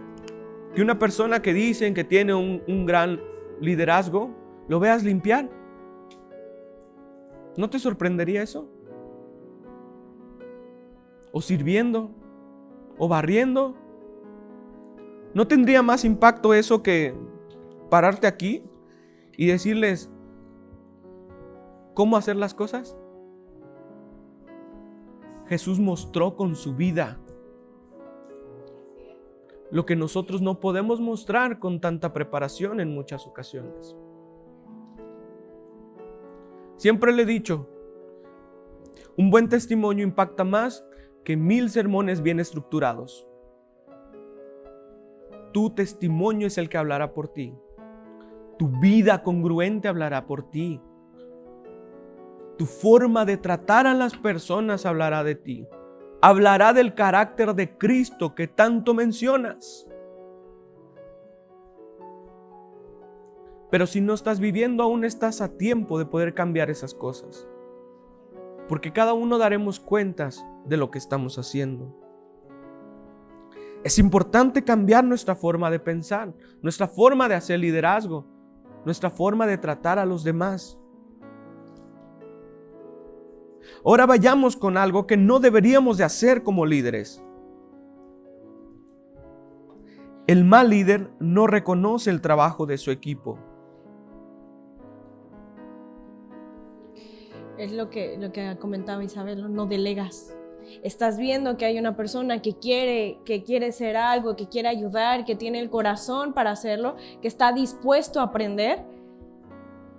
que una persona que dicen que tiene un gran liderazgo, lo veas limpiar. ¿No te sorprendería eso? O sirviendo, o barriendo. ¿No tendría más impacto eso que pararte aquí y decirles cómo hacer las cosas? Jesús mostró con su vida lo que nosotros no podemos mostrar con tanta preparación en muchas ocasiones. Siempre le he dicho, un buen testimonio impacta más que 1000 sermones bien estructurados. Tu testimonio es el que hablará por ti. Tu vida congruente hablará por ti. Tu forma de tratar a las personas hablará de ti. Hablará del carácter de Cristo que tanto mencionas. Pero si no estás viviendo, aún estás a tiempo de poder cambiar esas cosas. Porque cada uno daremos cuentas de lo que estamos haciendo. Es importante cambiar nuestra forma de pensar, nuestra forma de hacer liderazgo, nuestra forma de tratar a los demás. Ahora vayamos con algo que no deberíamos de hacer como líderes. El mal líder no reconoce el trabajo de su equipo. Es lo que comentaba Isabel, no delegas. Estás viendo que hay una persona que quiere hacer algo, que quiere ayudar, que tiene el corazón para hacerlo, que está dispuesto a aprender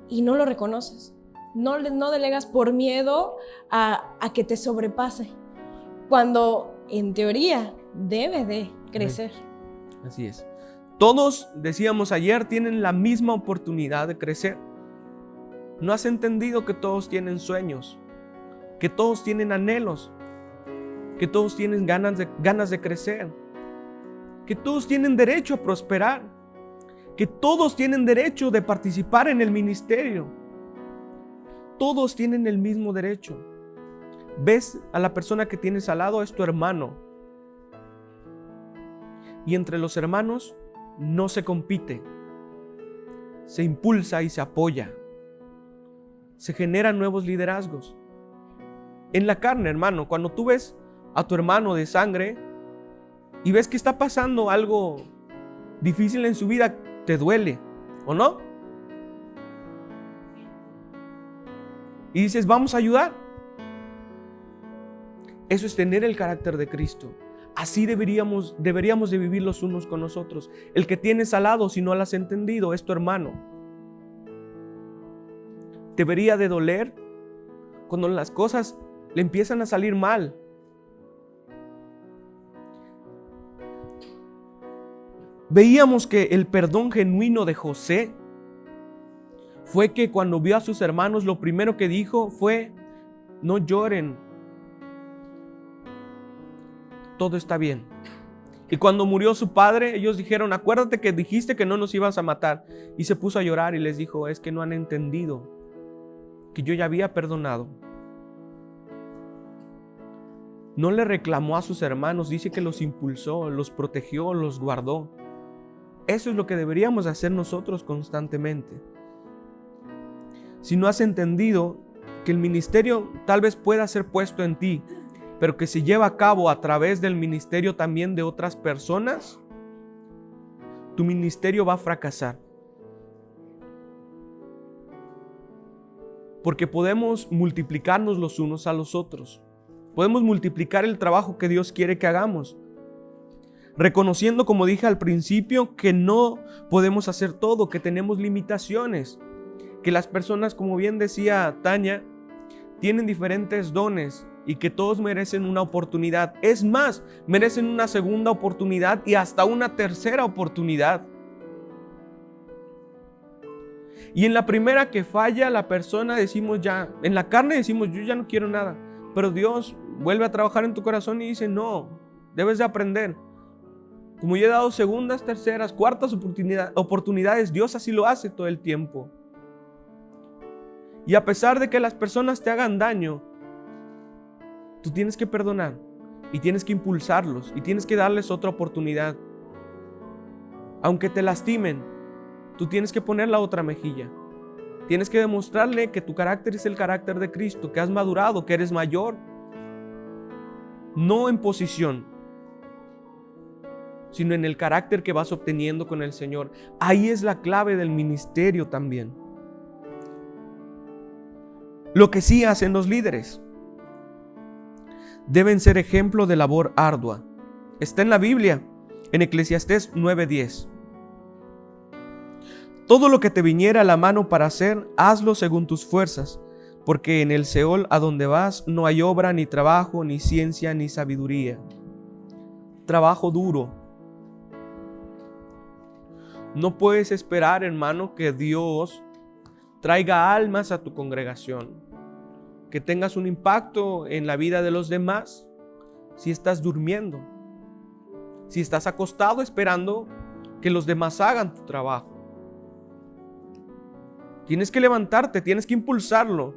y no lo reconoces. No delegas por miedo a que te sobrepase, cuando en teoría debe de crecer. Así es. Todos, decíamos ayer, tienen la misma oportunidad de crecer. ¿No has entendido que todos tienen sueños? Que todos tienen anhelos. Que todos tienen ganas de crecer. Que todos tienen derecho a prosperar. Que todos tienen derecho de participar en el ministerio. Todos tienen el mismo derecho. Ves a la persona que tienes al lado, es tu hermano. Y entre los hermanos no se compite. Se impulsa y se apoya. Se generan nuevos liderazgos. En la carne, hermano, cuando tú ves a tu hermano de sangre y ves que está pasando algo difícil en su vida, te duele, ¿o no? Y dices, vamos a ayudar. Eso es tener el carácter de Cristo. Así deberíamos de vivir los unos con los otros. El que tienes al lado, si no lo has entendido, es tu hermano. Debería de doler cuando las cosas le empiezan a salir mal. Veíamos que el perdón genuino de José fue que cuando vio a sus hermanos, lo primero que dijo fue: no lloren, todo está bien. Y cuando murió su padre, ellos dijeron: acuérdate que dijiste que no nos ibas a matar. Y se puso a llorar y les dijo: es que no han entendido que yo ya había perdonado. No le reclamó a sus hermanos, dice que los impulsó, los protegió, los guardó. Eso es lo que deberíamos hacer nosotros constantemente. Si no has entendido que el ministerio tal vez pueda ser puesto en ti, pero que se lleva a cabo a través del ministerio también de otras personas, tu ministerio va a fracasar. Porque podemos multiplicarnos los unos a los otros. Podemos multiplicar el trabajo que Dios quiere que hagamos. Reconociendo, como dije al principio, que no podemos hacer todo, que tenemos limitaciones. Que las personas, como bien decía Tania, tienen diferentes dones y que todos merecen una oportunidad. Es más, merecen una segunda oportunidad y hasta una tercera oportunidad. Y en la primera que falla la persona decimos ya, en la carne decimos yo ya no quiero nada, pero Dios vuelve a trabajar en tu corazón y dice no, debes de aprender. Como yo he dado segundas, terceras, cuartas oportunidades, Dios así lo hace todo el tiempo. Y a pesar de que las personas te hagan daño, tú tienes que perdonar y tienes que impulsarlos y tienes que darles otra oportunidad. Aunque te lastimen, tú tienes que poner la otra mejilla. Tienes que demostrarle que tu carácter es el carácter de Cristo, que has madurado, que eres mayor. No en posición, sino en el carácter que vas obteniendo con el Señor. Ahí es la clave del ministerio también. Lo que sí hacen los líderes, deben ser ejemplo de labor ardua. Está en la Biblia, en Eclesiastés 9:10. Todo lo que te viniera a la mano para hacer, hazlo según tus fuerzas, porque en el Seol a donde vas no hay obra, ni trabajo, ni ciencia, ni sabiduría. Trabajo duro. No puedes esperar, hermano, que Dios traiga almas a tu congregación, que tengas un impacto en la vida de los demás si estás durmiendo, si estás acostado esperando que los demás hagan tu trabajo. Tienes que levantarte, tienes que impulsarlo.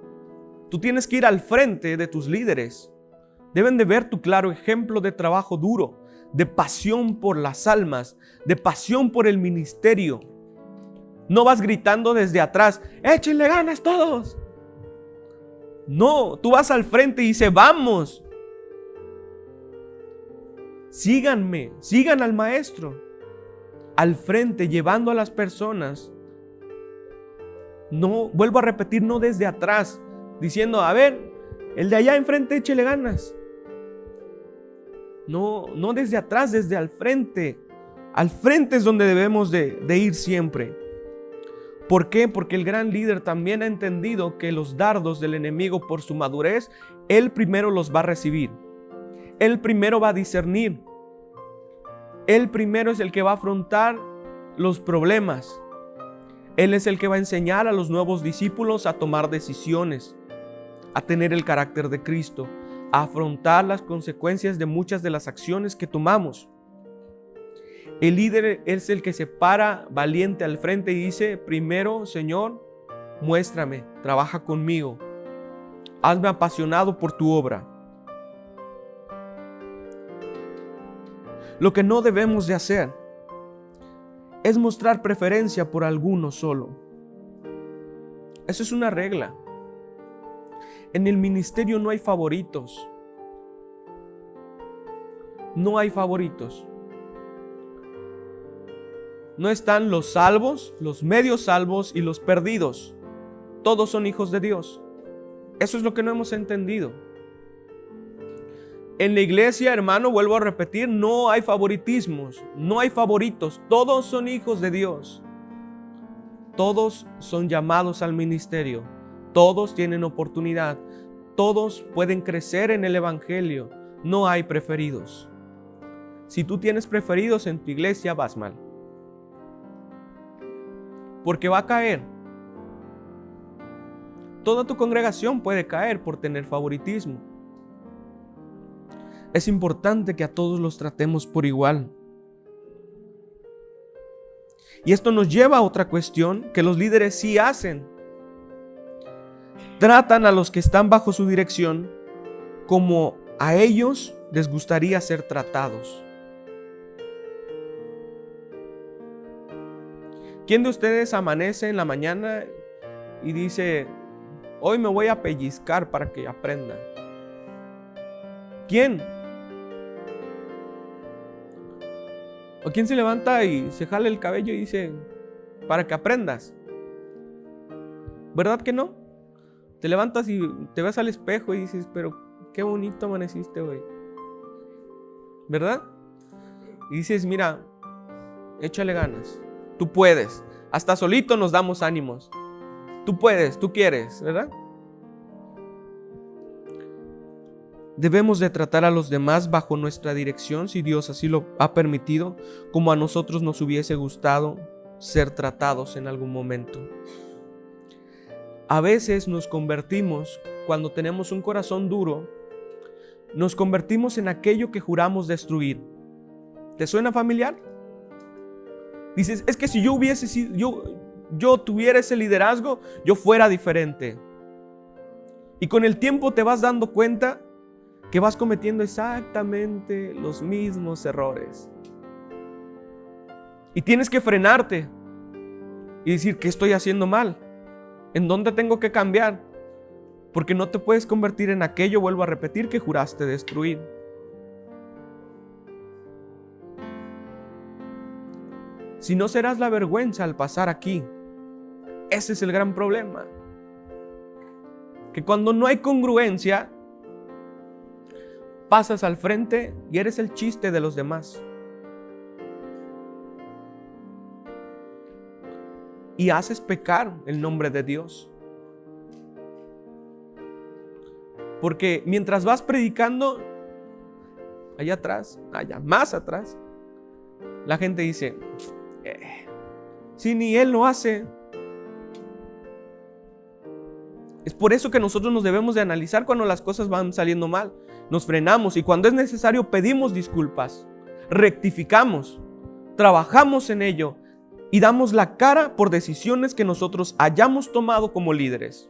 Tú tienes que ir al frente de tus líderes. Deben de ver tu claro ejemplo de trabajo duro, de pasión por las almas, de pasión por el ministerio. No vas gritando desde atrás, échenle ganas todos. No, tú vas al frente y dices, vamos. Síganme, sigan al maestro. Al frente, llevando a las personas. No, vuelvo a repetir, no desde atrás, diciendo, a ver, el de allá enfrente, échele ganas. No, no desde atrás, desde al frente. Al frente es donde debemos de ir siempre. ¿Por qué? Porque el gran líder también ha entendido que los dardos del enemigo, por su madurez, él primero los va a recibir. Él primero va a discernir. Él primero es el que va a afrontar los problemas. Él es el que va a enseñar a los nuevos discípulos a tomar decisiones, a tener el carácter de Cristo, a afrontar las consecuencias de muchas de las acciones que tomamos. El líder es el que se para valiente al frente y dice, primero, Señor, muéstrame, trabaja conmigo, hazme apasionado por tu obra. Lo que no debemos de hacer es mostrar preferencia por alguno solo. Eso es una regla. En el ministerio no hay favoritos. No hay favoritos. No están los salvos, los medio salvos y los perdidos. Todos son hijos de Dios. Eso es lo que no hemos entendido. En la iglesia, hermano, vuelvo a repetir, no hay favoritismos, no hay favoritos. Todos son hijos de Dios. Todos son llamados al ministerio. Todos tienen oportunidad. Todos pueden crecer en el evangelio. No hay preferidos. Si tú tienes preferidos en tu iglesia, vas mal. Porque va a caer. Toda tu congregación puede caer por tener favoritismo. Es importante que a todos los tratemos por igual. Y esto nos lleva a otra cuestión que los líderes sí hacen. Tratan a los que están bajo su dirección como a ellos les gustaría ser tratados. ¿Quién de ustedes amanece en la mañana y dice, hoy me voy a pellizcar para que aprenda? ¿Quién? ¿O quién se levanta y se jala el cabello y dice, para que aprendas? ¿Verdad que no? Te levantas y te ves al espejo y dices, pero qué bonito amaneciste hoy. ¿Verdad? Y dices, mira, échale ganas. Tú puedes. Hasta solito nos damos ánimos. Tú puedes, tú quieres, ¿verdad? Debemos de tratar a los demás bajo nuestra dirección, si Dios así lo ha permitido, como a nosotros nos hubiese gustado ser tratados en algún momento. A veces nos convertimos, cuando tenemos un corazón duro, nos convertimos en aquello que juramos destruir. ¿Te suena familiar? Dices, es que si yo hubiese sido, yo tuviera ese liderazgo, yo fuera diferente. Y con el tiempo te vas dando cuenta que vas cometiendo exactamente los mismos errores. Y tienes que frenarte y decir, ¿qué estoy haciendo mal? ¿En dónde tengo que cambiar? Porque no te puedes convertir en aquello, vuelvo a repetir, que juraste destruir. Si no, serás la vergüenza al pasar aquí. Ese es el gran problema. Que cuando no hay congruencia, pasas al frente y eres el chiste de los demás. Y haces pecar el nombre de Dios. Porque mientras vas predicando, allá atrás, allá más atrás, la gente dice, si ni él lo hace. Es por eso que nosotros nos debemos de analizar cuando las cosas van saliendo mal. Nos frenamos y cuando es necesario pedimos disculpas, rectificamos, trabajamos en ello y damos la cara por decisiones que nosotros hayamos tomado como líderes.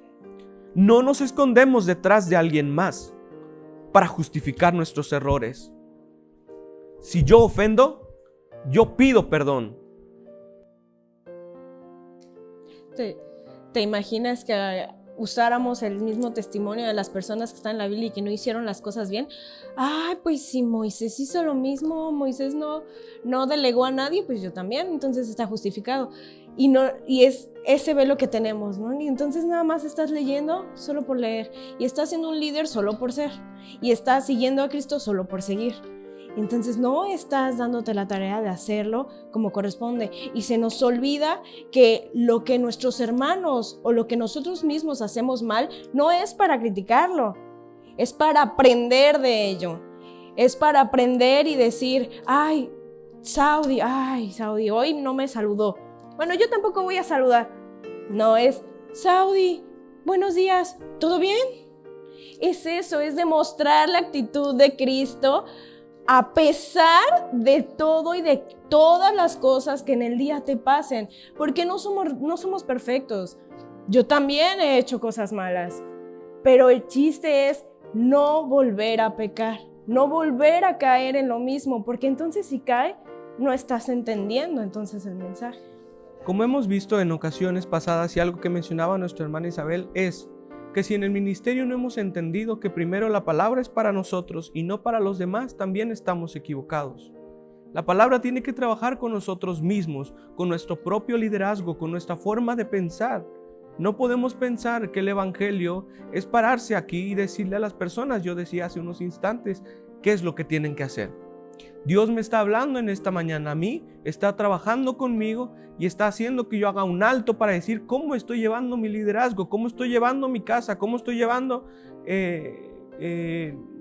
No nos escondemos detrás de alguien más para justificar nuestros errores. Si yo ofendo, yo pido perdón. ¿Te imaginas que usáramos el mismo testimonio de las personas que están en la Biblia y que no hicieron las cosas bien? Ay, pues si Moisés hizo lo mismo, Moisés no delegó a nadie, pues yo también, entonces está justificado. Y es ese velo que tenemos, ¿no? Y entonces nada más estás leyendo solo por leer, y estás siendo un líder solo por ser, y estás siguiendo a Cristo solo por seguir. Entonces no estás dándote la tarea de hacerlo como corresponde, y se nos olvida que lo que nuestros hermanos o lo que nosotros mismos hacemos mal no es para criticarlo, es para aprender de ello, es para aprender y decir, ay, Saudi, hoy no me saludó. Bueno, yo tampoco voy a saludar. No es, Saudi, buenos días, ¿todo bien? Es eso, es demostrar la actitud de Cristo a pesar de todo y de todas las cosas que en el día te pasen, porque no somos perfectos. Yo también he hecho cosas malas, pero el chiste es no volver a pecar, no volver a caer en lo mismo, porque entonces si cae, no estás entendiendo entonces el mensaje. Como hemos visto en ocasiones pasadas, y algo que mencionaba nuestra hermana Isabel, es que si en el ministerio no hemos entendido que primero la palabra es para nosotros y no para los demás, también estamos equivocados. La palabra tiene que trabajar con nosotros mismos, con nuestro propio liderazgo, con nuestra forma de pensar. No podemos pensar que el evangelio es pararse aquí y decirle a las personas, yo decía hace unos instantes, qué es lo que tienen que hacer. Dios me está hablando en esta mañana a mí, está trabajando conmigo y está haciendo que yo haga un alto para decir cómo estoy llevando mi liderazgo, cómo estoy llevando mi casa, cómo estoy llevando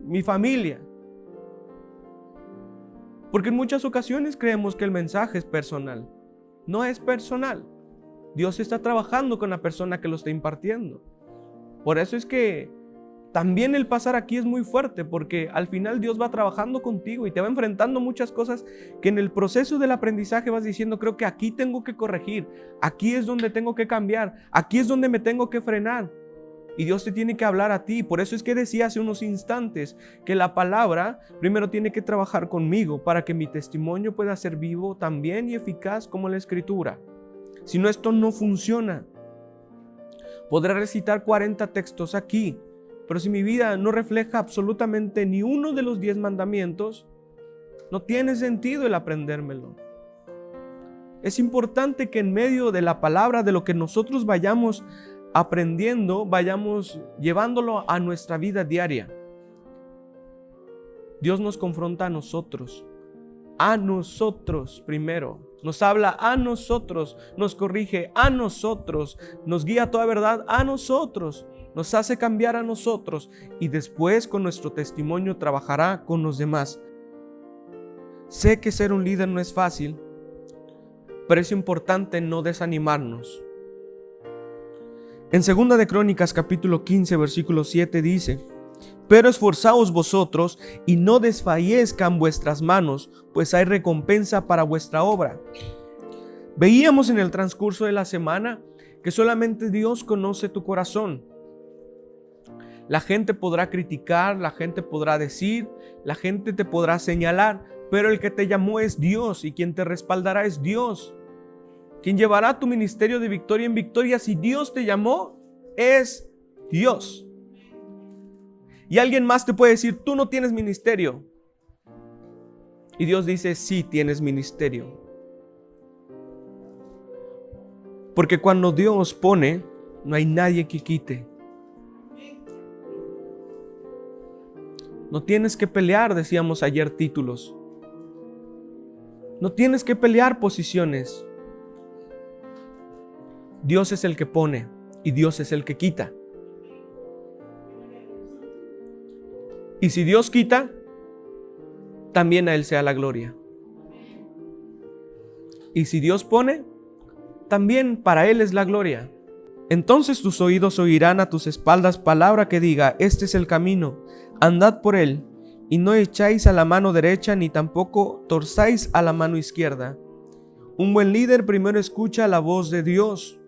mi familia. Porque en muchas ocasiones creemos que el mensaje es personal. No es personal. Dios está trabajando con la persona que lo está impartiendo. Por eso es que también el pasar aquí es muy fuerte, porque al final Dios va trabajando contigo y te va enfrentando muchas cosas que en el proceso del aprendizaje vas diciendo, creo que aquí tengo que corregir, aquí es donde tengo que cambiar, aquí es donde me tengo que frenar. Y Dios te tiene que hablar a ti. Por eso es que decía hace unos instantes que la palabra primero tiene que trabajar conmigo para que mi testimonio pueda ser vivo también y eficaz como la Escritura. Si no, esto no funciona. Podré recitar 40 textos aquí, pero si mi vida no refleja absolutamente ni uno de los 10 mandamientos, no tiene sentido el aprendérmelo. Es importante que en medio de la palabra, de lo que nosotros vayamos aprendiendo, vayamos llevándolo a nuestra vida diaria. Dios nos confronta a nosotros primero. Nos habla a nosotros, nos corrige a nosotros, nos guía a toda verdad a nosotros. nos hace cambiar a nosotros y después con nuestro testimonio trabajará con los demás. Sé que ser un líder no es fácil, pero es importante no desanimarnos. En 2 de Crónicas capítulo 15 versículo 7 dice: pero esforzaos vosotros y no desfallezcan vuestras manos, pues hay recompensa para vuestra obra. Veíamos en el transcurso de la semana que solamente Dios conoce tu corazón. La gente podrá criticar, la gente podrá decir, la gente te podrá señalar, pero el que te llamó es Dios y quien te respaldará es Dios. Quien llevará tu ministerio de victoria en victoria, si Dios te llamó, es Dios. Y alguien más te puede decir, tú no tienes ministerio. Y Dios dice, sí, tienes ministerio. Porque cuando Dios pone, no hay nadie que quite. No tienes que pelear, decíamos ayer, títulos. No tienes que pelear posiciones. Dios es el que pone y Dios es el que quita. Y si Dios quita, también a Él sea la gloria. Y si Dios pone, también para Él es la gloria. Entonces tus oídos oirán a tus espaldas palabra que diga, este es el camino, andad por él, y no echáis a la mano derecha ni tampoco torzáis a la mano izquierda. Un buen líder primero escucha la voz de Dios.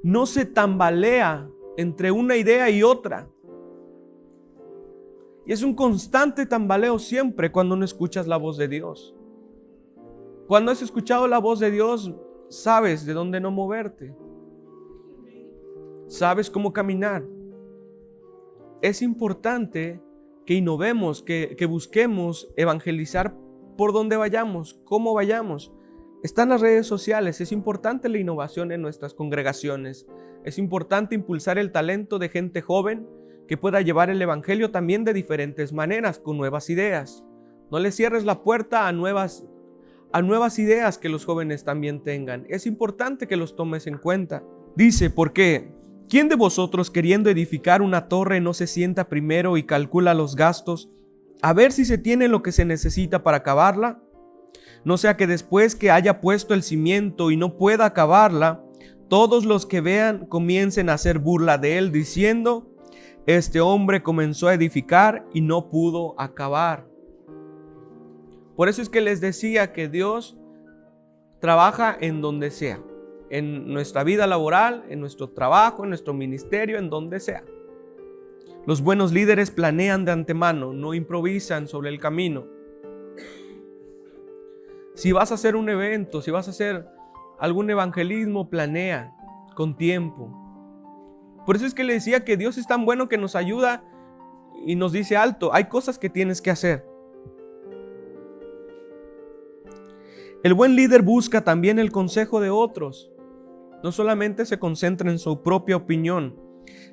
No se tambalea entre una idea y otra. Y es un constante tambaleo siempre cuando no escuchas la voz de Dios. Cuando has escuchado la voz de Dios, sabes de dónde no moverte. Sabes cómo caminar. Es importante que innovemos, que busquemos evangelizar por donde vayamos, cómo vayamos. Están las redes sociales, es importante la innovación en nuestras congregaciones. Es importante impulsar el talento de gente joven que pueda llevar el evangelio también de diferentes maneras, con nuevas ideas. No le cierres la puerta a nuevas ideas que los jóvenes también tengan. Es importante que los tomes en cuenta. Dice, ¿por qué? ¿Quién de vosotros queriendo edificar una torre no se sienta primero y calcula los gastos a ver si se tiene lo que se necesita para acabarla? No sea que después que haya puesto el cimiento y no pueda acabarla, todos los que vean comiencen a hacer burla de él diciendo, este hombre comenzó a edificar y no pudo acabar. Por eso es que les decía que Dios trabaja en donde sea, en nuestra vida laboral, en nuestro trabajo, en nuestro ministerio, en donde sea. Los buenos líderes planean de antemano, no improvisan sobre el camino. Si vas a hacer un evento, si vas a hacer algún evangelismo, planea con tiempo. Por eso es que le decía que Dios es tan bueno que nos ayuda y nos dice alto, hay cosas que tienes que hacer. El buen líder busca también el consejo de otros. No solamente se concentra en su propia opinión.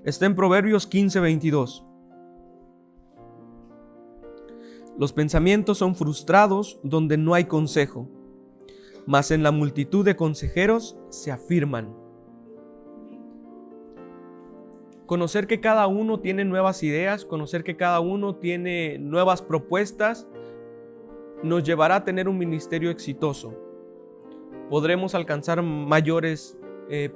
Está en Proverbios 15:22. Los pensamientos son frustrados donde no hay consejo, mas en la multitud de consejeros se afirman. Conocer que cada uno tiene nuevas ideas, conocer que cada uno tiene nuevas propuestas, nos llevará a tener un ministerio exitoso. Podremos alcanzar mayores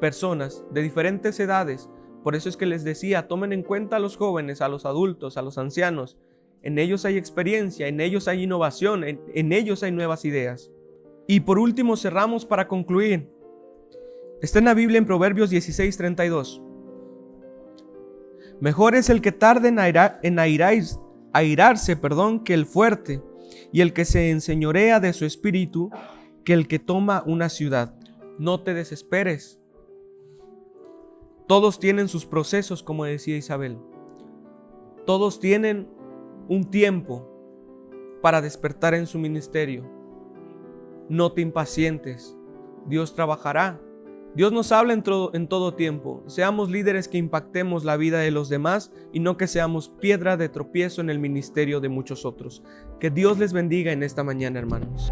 personas de diferentes edades. Por eso es que les decía, tomen en cuenta a los jóvenes, a los adultos, a los ancianos. En ellos hay experiencia, en ellos hay innovación, en ellos hay nuevas ideas. Y por último cerramos para concluir. Está en la Biblia en Proverbios 16:32. Mejor es el que tarde en airarse, que el fuerte, y el que se enseñorea de su espíritu, que el que toma una ciudad. No te desesperes. Todos tienen sus procesos, como decía Isabel. Todos tienen un tiempo para despertar en su ministerio. No te impacientes. Dios trabajará. Dios nos habla en todo tiempo. Seamos líderes que impactemos la vida de los demás y no que seamos piedra de tropiezo en el ministerio de muchos otros. Que Dios les bendiga en esta mañana, hermanos.